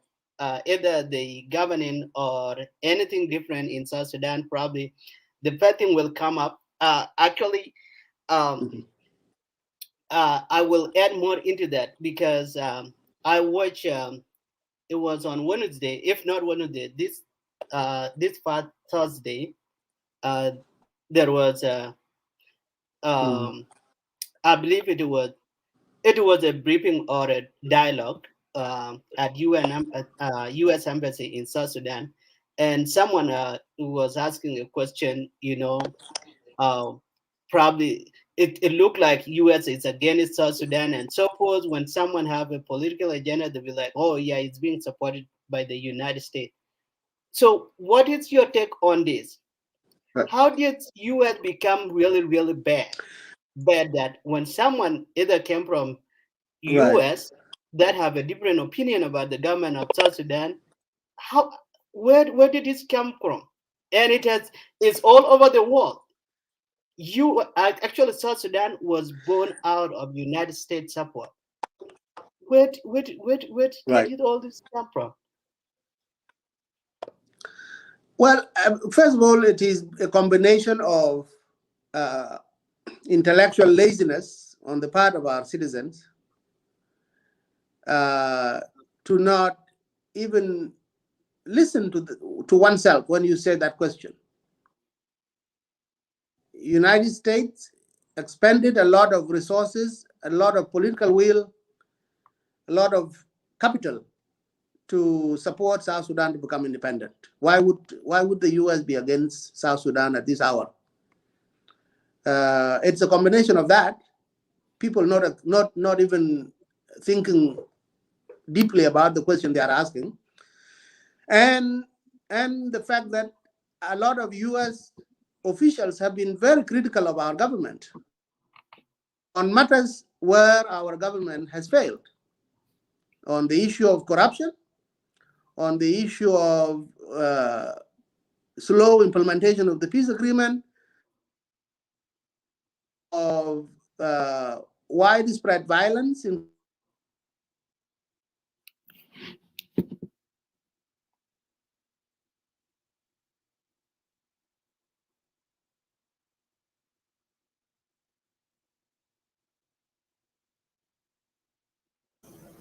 either the governing or anything different in South Sudan, probably the bad thing will come up. Actually, um, Mhm. I will add more into that because I watch. It was on Wednesday, if not Wednesday, this past Thursday. Uh, there was a Mhm. um, I believe it was a briefing or a dialogue at U.S. Embassy in South Sudan, and someone was asking a question. Uh, Probably it looked like U.S. is against South Sudan and so forth. When someone have a political agenda, they'll be like, "Oh yeah, it's being supported by the United States." So, what is your take on this? Right. How did U.S. become really, really bad that when someone either came from Right. US that have a different opinion about the government of South Sudan, how, where did this come from? And it's all over the world. Actually, South Sudan was born out of United States support. Where Right. did all this come from? Well, first of all, it is a combination of uh, intellectual laziness on the part of our citizens uh, to not even listen to oneself when you say that question. United States expended a lot of resources, a lot of political will, a lot of capital to support South Sudan to become independent. Why would the US be against South Sudan at this hour? It's a combination of that. People not even thinking deeply about the question they are asking, and and the fact that a lot of US officials have been very critical of our government on matters where our government has failed, on the issue of corruption, on the issue of slow implementation of the peace agreement, of widespread violence,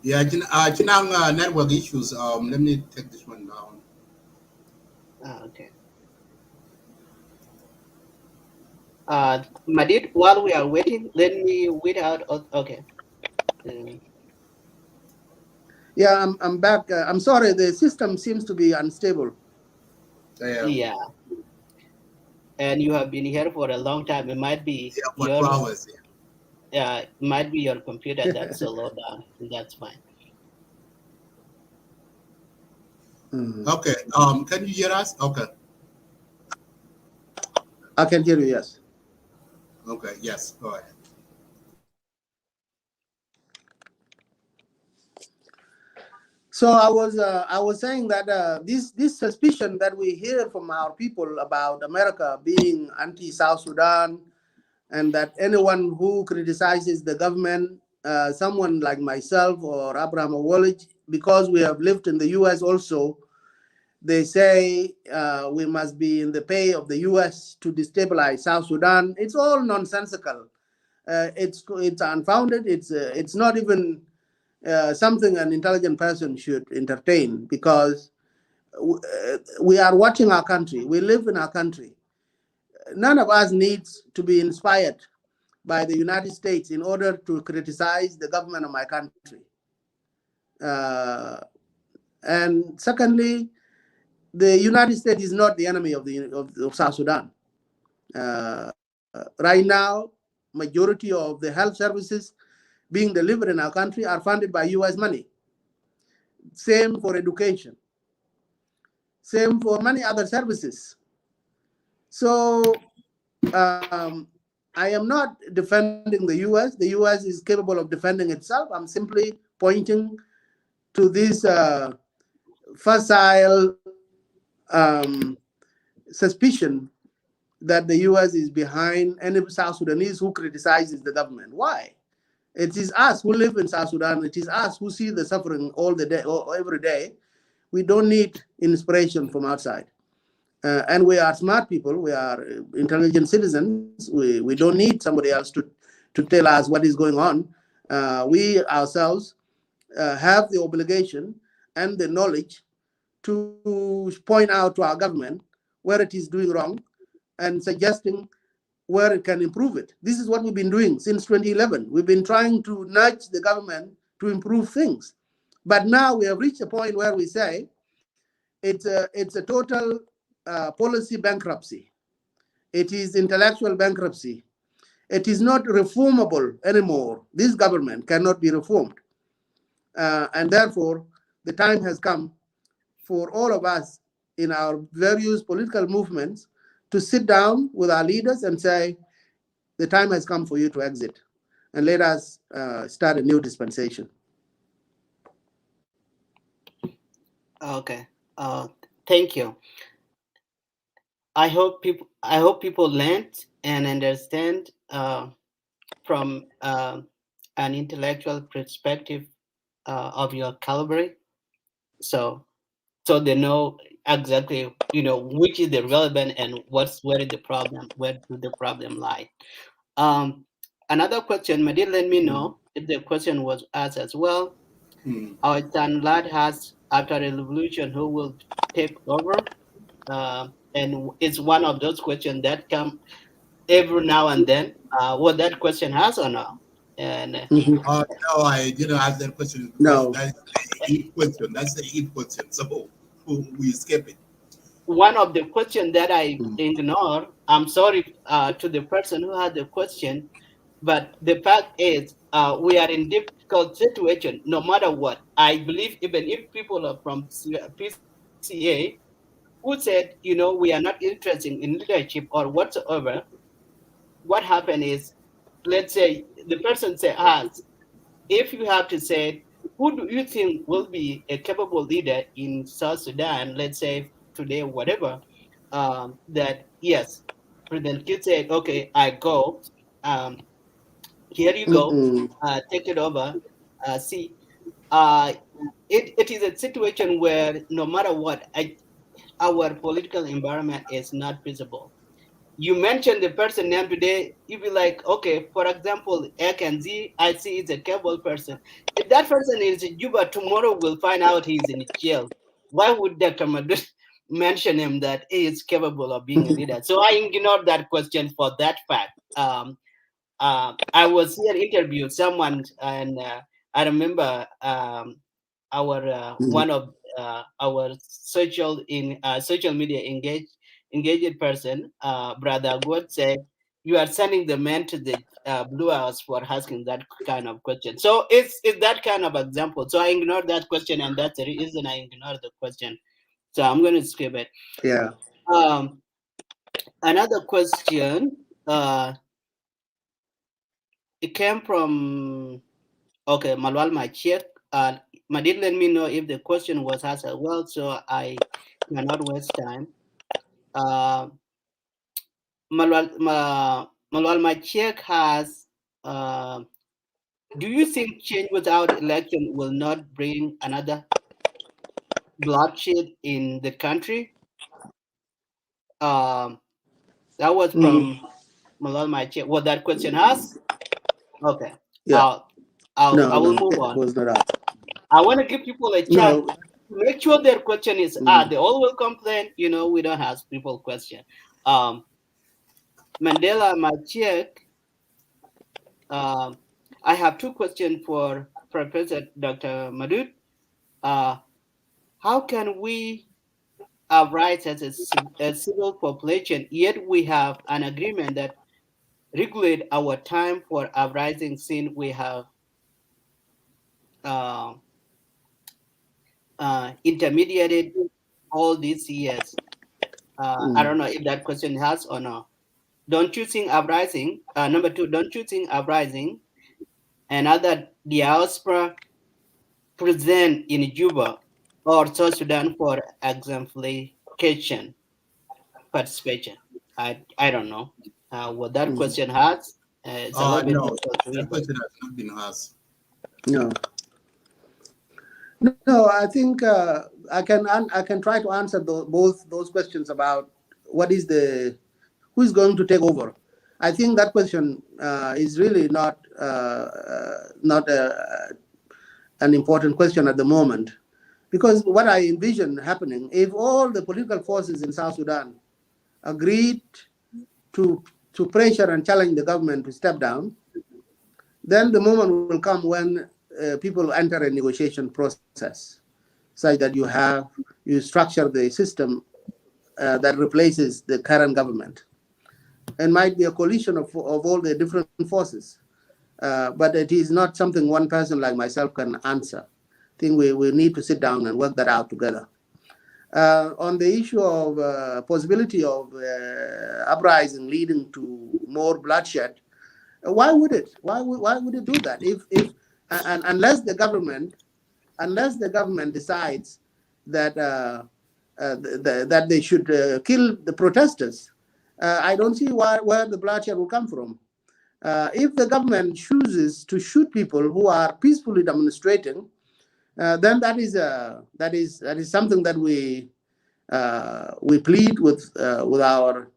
Yeah, Chinang network issues. Let me take this one down. Okay. Madid, while we are waiting, let me wait out. Okay. Um, yeah, I'm back. I'm sorry, the system seems to be unstable. Yeah, yeah. And you have been here for a long time. It might be yeah, for your 2 hours. might be your computer that's slowed down. That's fine. Mhm. Okay. Can you hear us? Okay. I can hear you, yes. Okay. Yes. Go ahead. So I was saying that this suspicion that we hear from our people about America being anti-South Sudan, and that anyone who criticizes the government, someone like myself or Abraham Awolij, because we have lived in the U.S. also, they say we must be in the pay of the U.S. to destabilize South Sudan. It's all nonsensical. It's unfounded. It's not even something an intelligent person should entertain, because we are watching our country. We live in our country. None of us needs to be inspired by the United States in order to criticize the government of my country. Uh, and secondly, the United States is not the enemy of South Sudan. Right now, majority of the health services being delivered in our country are funded by U.S. money. Same for education. Same for many other services. So I am not defending the U.S. The U.S. is capable of defending itself. I'm simply pointing to this facile suspicion that the U.S. is behind any South Sudanese who criticizes the government. Why? It is us who live in South Sudan. It is us who see the suffering all the day, or every day. We don't need inspiration from outside. And we are smart people. We are intelligent citizens. We don't need somebody else to tell us what is going on. We ourselves have the obligation and the knowledge to point out to our government where it is doing wrong and suggesting where it can improve it. This is what we've been doing since 2011. We've been trying to nudge the government to improve things. But now we have reached a point where we say it's a total policy bankruptcy. It is intellectual bankruptcy. It is not reformable anymore. This government cannot be reformed. And therefore, the time has come for all of us in our various political movements to sit down with our leaders and say, the time has come for you to exit, and let us start a new dispensation. Okay. Thank you. I hope people learned and understand from an intellectual perspective of your caliber. So they know exactly which is the relevant and where is the problem, where do the problem lie. Um, Another question, Madid, let me know if the question was asked as well. Our son lad has after a revolution who will take over, and it's one of those questions that come every now and then. What that question has or no? And No, I didn't ask that question because No. that's the if question. That's the if question. So we skip it. one of the questions that I ignore, I'm sorry to the person who had the question, but the fact is we are in difficult situation no matter what. I believe even if people are from PCA who said, we are not interested in leadership or whatsoever, what happened is, let's say the person say us, if you have to say, who do you think will be a capable leader in South Sudan, let's say today, whatever, that yes, President Kidd said, okay, I go. Um, Here you go. Take it over. See, it is a situation where no matter what, our political environment is not feasible. You mentioned the person name today, you be like, okay, for example, X and Z, I see is a capable person. If that person is in Juba, tomorrow we'll find out he's in jail. Why would Dr. Madut mention him that he is capable of being a leader? So I ignored that question for that fact. I was here interviewed someone, and I remember our one of our social media engaged person, Brother God said, "You are sending the man to the Blue House for asking that kind of question." So it's that kind of example. So I ignored that question, and that's the reason I ignored the question. So I'm going to skip it. Yeah. Another question. It came from Malwal might check. Madid let me know if the question was asked as well, so I cannot waste time. Malwal might check has. Do you think change without election will not bring another bloodshed in the country? That was from Malwal might check. What that question has? Okay. Yeah. I No, will no, move it on. was not asked. I want to give people a chance No. to make sure their question is they all will complain. We don't ask people question. Mandela Machiek, I have two questions for Professor Dr. Madut. How can we have rights as a civil population, yet we have an agreement that regulate our time for uprising since we have uh, intermediated all these years? I don't know if that question has or not. Don't you think uprising? Number two, don't you think uprising and other diaspora present in Juba or South Sudan for exemplification participation? I don't know what that question has. It's a little bit No, difficult to that read. question has not been asked. No. No, I think I can try to answer both those questions about who is going to take over. I think that question is really not an important question at the moment, because what I envision happening, if all the political forces in South Sudan agreed to pressure and challenge the government to step down, then the moment will come when people enter a negotiation process, such that you structure the system that replaces the current government. It might be a coalition of all the different forces, but it is not something one person like myself can answer. I think we need to sit down and work that out together. On the issue of possibility of uprising leading to more bloodshed, why would it? Why would it do that? Unless the government decides that that they should kill the protesters, I don't see where the bloodshed will come from. If the government chooses to shoot people who are peacefully demonstrating, then that is something that we plead with our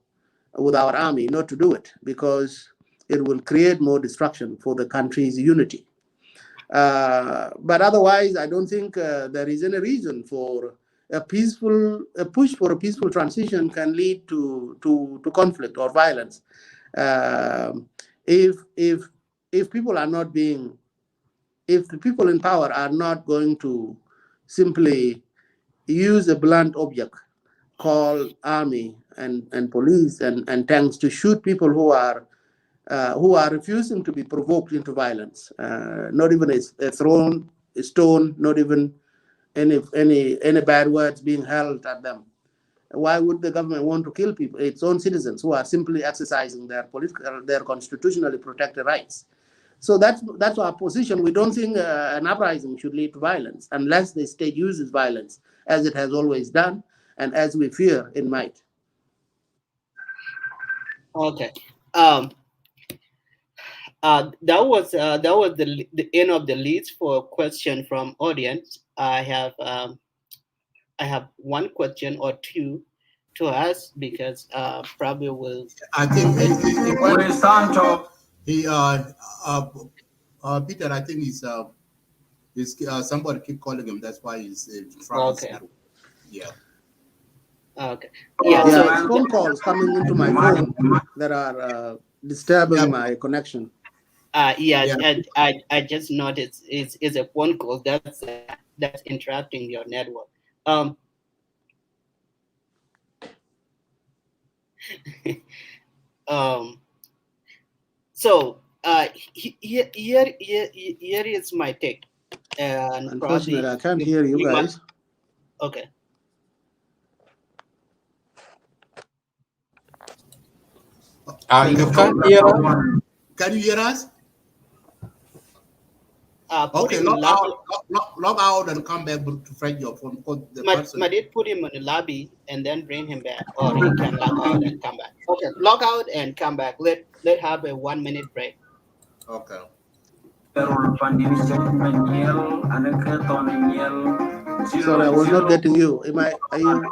army not to do it, because it will create more destruction for the country's unity. But otherwise, I don't think there is any reason for a push for a peaceful transition can lead to conflict or violence. If people are not being, if the people in power are not going to simply use a blunt object called army and police and tanks to shoot people who are refusing to be provoked into violence, not even a stone, not even any bad words being hurled at them. Why would the government want to kill people, its own citizens, who are simply exercising their constitutionally protected rights? So that's our position. We don't think an uprising should lead to violence unless the state uses violence, as it has always done, and as we fear it might. Okay. That was the end of the list for question from audience. I have one question or two to ask because probably will. I think Peter, I think he's somebody keep calling him. That's why he's trying his network. Yeah. Okay. Yeah, So it's phone calls coming into my phone that are disturbing my connection. I just noticed it's a phone call that's interrupting your network. So here is my take. And unfortunately, I can't hear you guys. Okay. You can't hear us? Can you hear us? Okay, log out and come back to friend your phone. Madid put him in the lobby and then bring him back, or he can log out and come back. Okay, log out and come back. Let have a 1 minute break. Okay. Sorry, I was not getting you. Are you?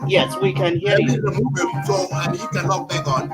Yes, we can hear you. Remove him so and he can log back on.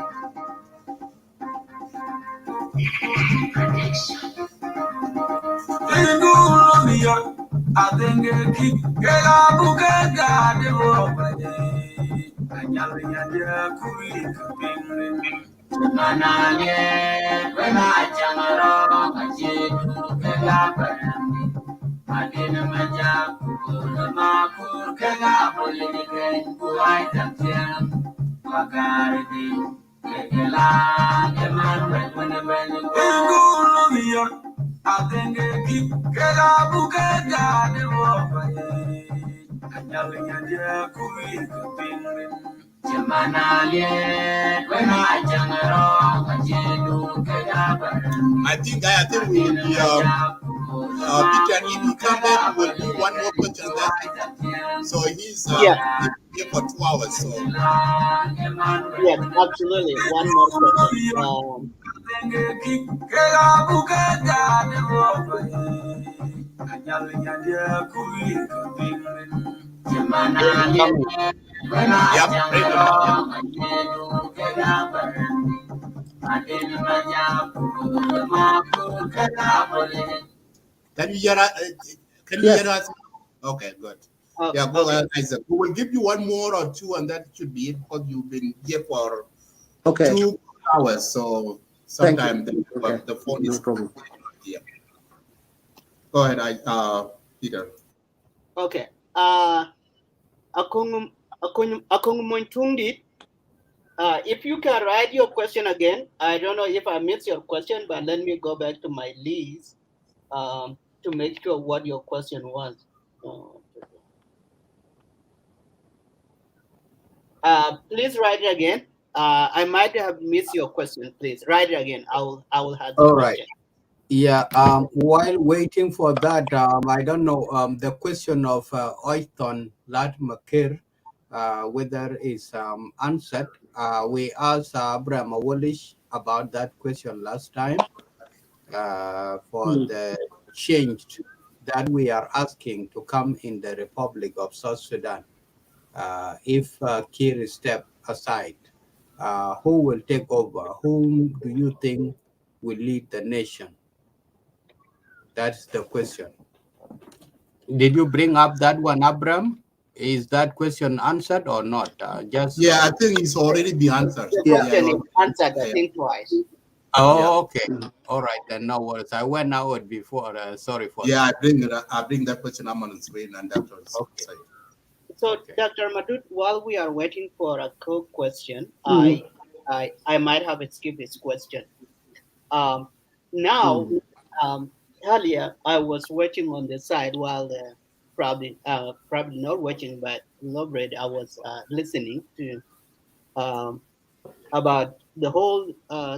I think we will be Peter, if he come back, will do one more question. So he's here for 2 hours. So yes, absolutely, one more question. Can you hear us? Can you hear us? Okay, good. Yeah, go ahead, Isaac. We will give you one more or two, and that should be it because you've been here for 2 hours. So sometimes the phone is no problem. Yeah. Go ahead, Peter. Okay. If you can write your question again, I don't know if I missed your question, but let me go back to my list to make sure what your question was. Please write it again. I might have missed your question. Please write it again. I will have the All question. Right. Yeah. While waiting for that, I don't know. The question of Oyston Latmakir, whether it's answered. We asked Abraham Awolish about that question last time for the change that we are asking to come in the Republic of South Sudan. If Kir step aside, who will take over? Whom do you think will lead the nation? That's the question. Did you bring up that one, Abram? Is that question answered or not? I think it's already been answered. The question is answered, I think, twice. Oh, okay. All right, then no worries. I went out before. Sorry for that. I bring that question up on the screen, and that's okay. So, Dr. Madut, while we are waiting for a question, I might have skipped this question. Earlier I was watching on the side while probably not watching, but elaborate. I was listening to about the whole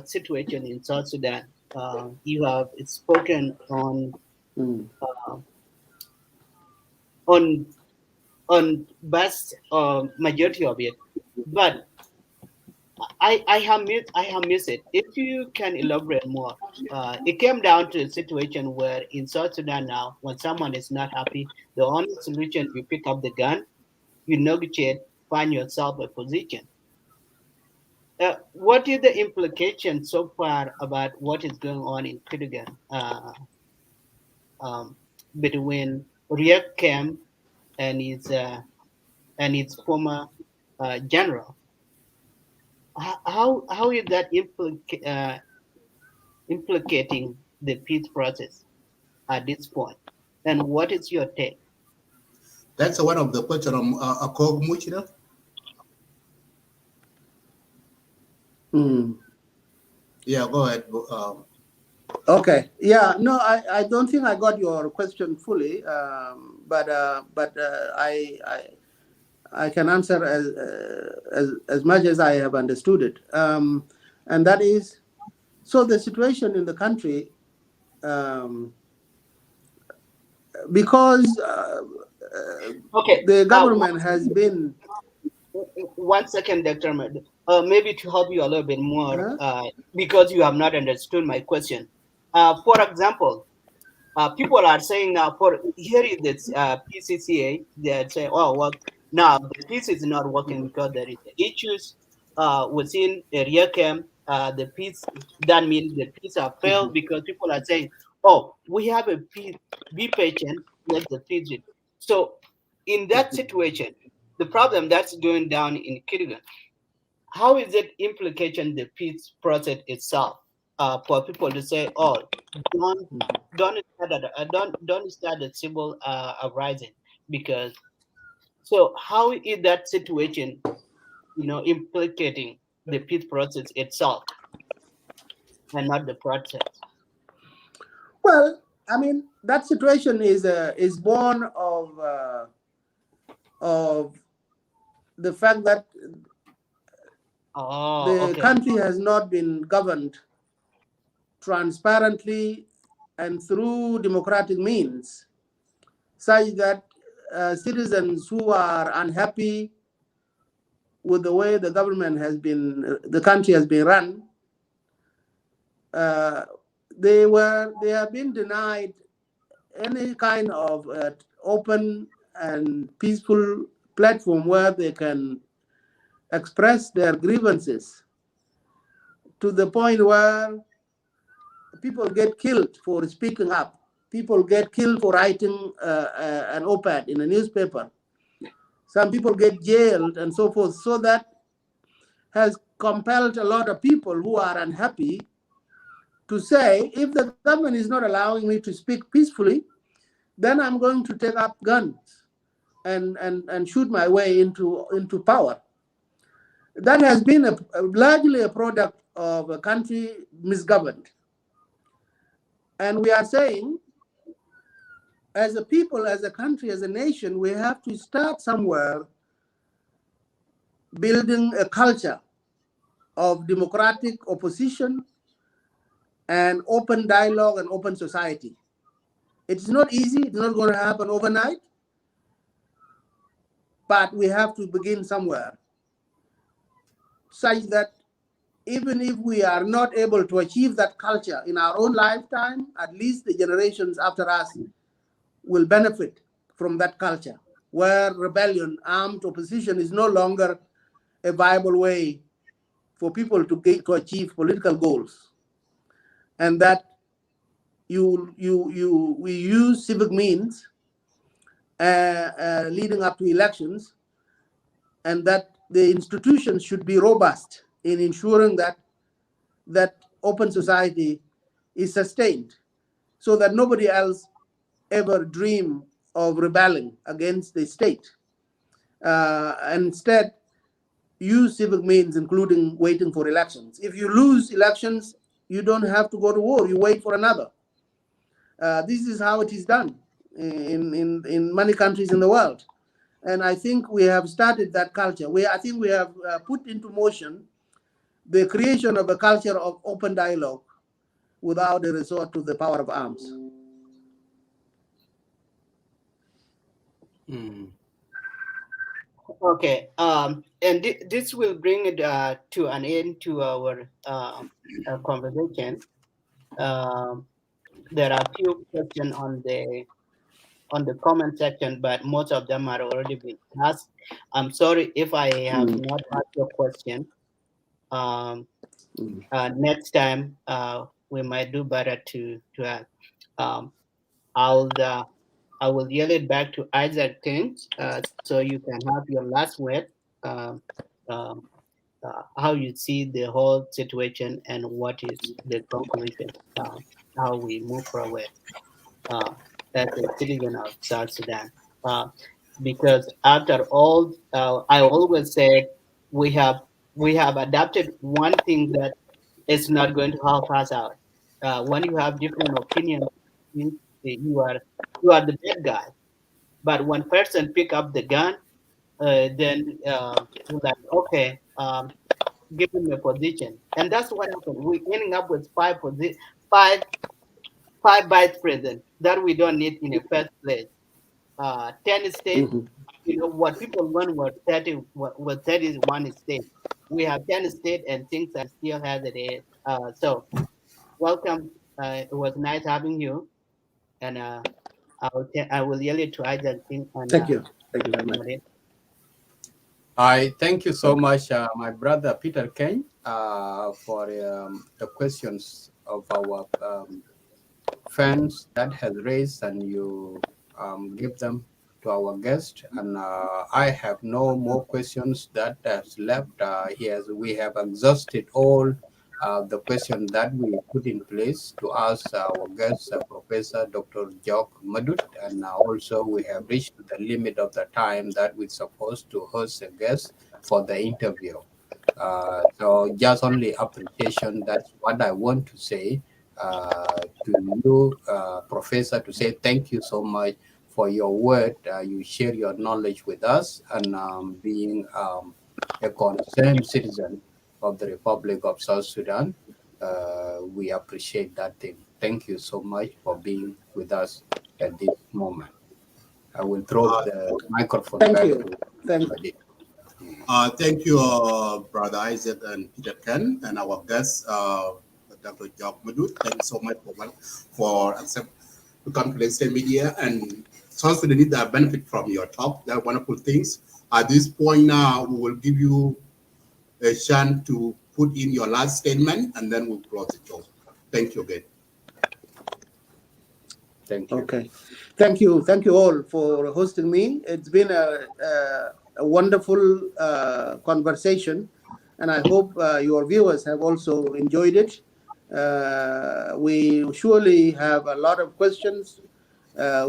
situation in South Sudan. You have spoken on vast majority of it, but I have missed it. If you can elaborate more, it came down to a situation where in South Sudan now, when someone is not happy, the only solution, you pick up the gun, you negotiate, find yourself a position. What is the implication so far about what is going on in Kyrgyzstan um, between Riek Kem and his former general? How is that implicating the peace process at this point? And what is your take? That's one of the questions of Akog Muchina. Yeah, go ahead. Okay. Yeah. No, I don't think I got your question fully, but I can answer as much as I have understood it, and that is, so the situation in the country, because Okay. the government has been. One second, Dr. Ahmed. Maybe to help you a little bit more, because you have not understood my question. For example, people are saying now, for here is this PCCA, they're saying, oh, well, now the peace is not working because there is issues within area camp. The peace, that means the peace have failed because people are saying, oh, we have a peace, be patient, let the peace be. So in that situation, the problem that's going down in Kyrgyzstan, how is it implicating the peace process itself? For people to say, "Oh, don't don't start a civil uprising," because so how is that situation, implicating the peace process itself and not the process? Well, I mean, that situation is born of the fact that Oh, the okay. country has not been governed transparently and through democratic means, such that citizens who are unhappy with the way the country has been run, they have been denied any kind of open and peaceful platform where they can express their grievances, to the point where people get killed for speaking up. People get killed for writing an op-ed in a newspaper. Some people get jailed and so forth. So that has compelled a lot of people who are unhappy to say, if the government is not allowing me to speak peacefully, then I'm going to take up guns and shoot my way into power. That has been largely a product of a country misgoverned. And we are saying, as a people, as a country, as a nation, we have to start somewhere building a culture of democratic opposition and open dialogue and open society. It's not easy, it's not going to happen overnight, but we have to begin somewhere, such that even if we are not able to achieve that culture in our own lifetime, at least the generations after us will benefit from that culture, where rebellion, armed opposition is no longer a viable way for people to achieve political goals, and that we use civic means leading up to elections, and that the institutions should be robust in ensuring that open society is sustained, so that nobody else ever dream of rebelling against the state. And instead, use civic means, including waiting for elections. If you lose elections, you don't have to go to war, you wait for another. This is how it is done in many countries in the world. And I think we have started that culture. I think we have put into motion the creation of a culture of open dialogue without a resort to the power of arms. Okay. And this will bring it to an end to our conversation. Um, there are few questions on the comment section, but most of them are already been asked. I'm sorry if I have Mm, not asked your question. Um, mm. Next time, we might do better to ask. Um, I'll I will yield it back to Isaac Kings, so you can have your last word. Um, um, how you see the whole situation and what is the conclusion, how we move forward uh, as a citizen of South Sudan. Uh, because after all, I always said we have we have adapted one thing that is not going to help us out. When you have different opinions, you are the bad guy. But when person pick up the gun, then you're like, okay, give him a position, and that's what happened. We ending up with five vice presidents that we don't need in the first place. 10 states, Mhm. you know, what people want were 30, was 31 states. We have 10 states and things are still as it is. So welcome. It was nice having you, and I will yell it to Isaac King and Thank you. Thank you very much. Maria. I thank you so Okay. much, my brother Peter Kane, for the questions of our fans that has raised, and you give them to our guest. And I have no more questions that has left. We have exhausted all the questions that we put in place to ask our guest, Professor Dr. Jok Madut, and also we have reached the limit of the time that we're supposed to host a guest for the interview. So just only appreciation. That's what I want to say to you, Professor, to say thank you so much for your word. You share your knowledge with us, and being a concerned citizen of the Republic of South Sudan. We appreciate that thing. Thank you so much for being with us at this moment. I will throw Uh, the microphone Thank back you. to Thank Madid. Thank you, Brother Isaac and Peter Ken, and our guest, Dr. Jok Madut. Thank you so much for accept to come to Let's Say Media, and South Sudanese that benefit from your talk. They're wonderful things. At this point now, we will give you a chance to put in your last statement, and then we'll close the show. Thank you again. Thank you. Okay. Thank you. Thank you all for hosting me. It's been a wonderful conversation, and I hope your viewers have also enjoyed it. We surely have a lot of questions.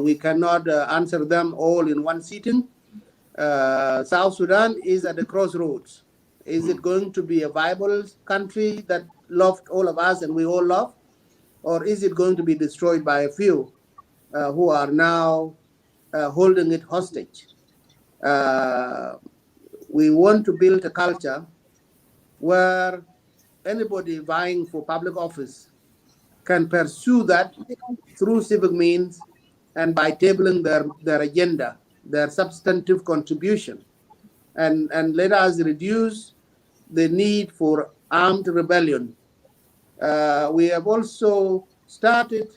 We cannot answer them all in one sitting. South Sudan is at the crossroads. Is it going to be a viable country that loved all of us and we all love? Or is it going to be destroyed by a few who are now holding it hostage? Uh, we want to build a culture where anybody vying for public office can pursue that through civic means and by tabling their agenda, their substantive contribution. And let us reduce the need for armed rebellion. We have also started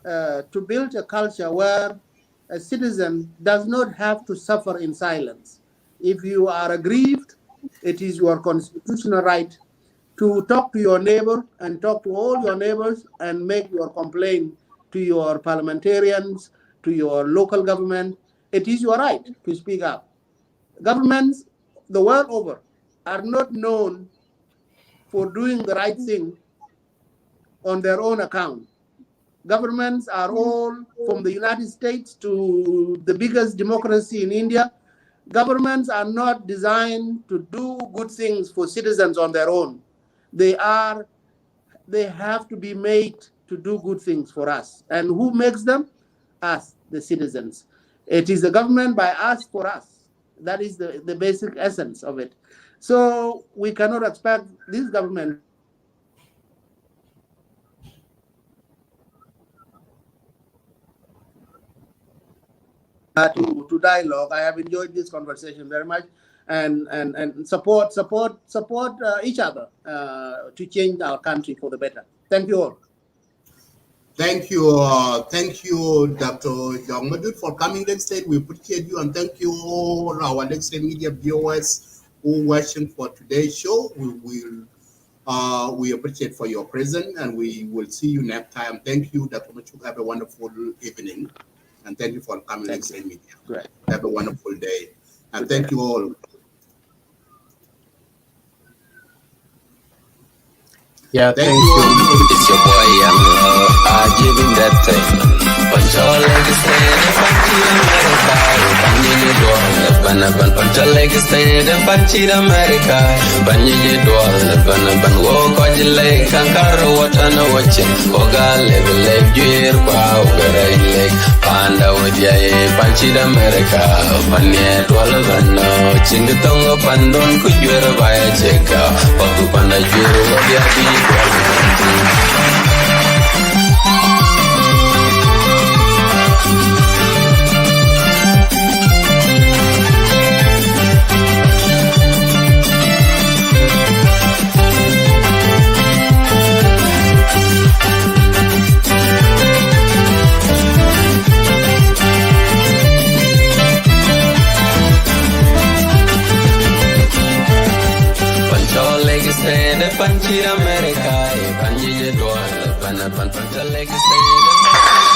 to build a culture where a citizen does not have to suffer in silence. If you are aggrieved, it is your constitutional right to talk to your neighbor and talk to all your neighbors and make your complaint to your parliamentarians, to your local government. It is your right to speak up. Governments the world over are not known for doing the right thing on their own account. Governments are all, from the United States to the biggest democracy in India, governments are not designed to do good things for citizens on their own. They have to be made to do good things for us. And who makes them? Us, the citizens. It is a government by us for us. That is the basic essence of it. So we cannot expect this government to dialogue. I have enjoyed this conversation very much, and support each other to change our country for the better. Thank you all. Thank you, Dr. Jok Madut, for coming next stage. We appreciate you, and thank you all our next stage media viewers who watching for today's show. We appreciate for your presence, and we will see you next time. Thank you, Dr. Machuk. Have a wonderful evening, and thank you for coming next stage media. Great. Have a wonderful day, and thank you all. Yeah, thank you. It's your boy, young I give him that thing. Punch all like a stand, punch it America. Banyi dwal, ban punch all like a stand, punch it America. Banyi dwal, ban wo kojile kankaro watana watching. Oga level juir kwa ugara ilek. Panda wadiya punch it America. Banyi dwal banno chingitongo pandon kujuera baya cheka. Pagu panda juir wadiya bi. Panchira America, Panjije Dwala, Pan Legacy.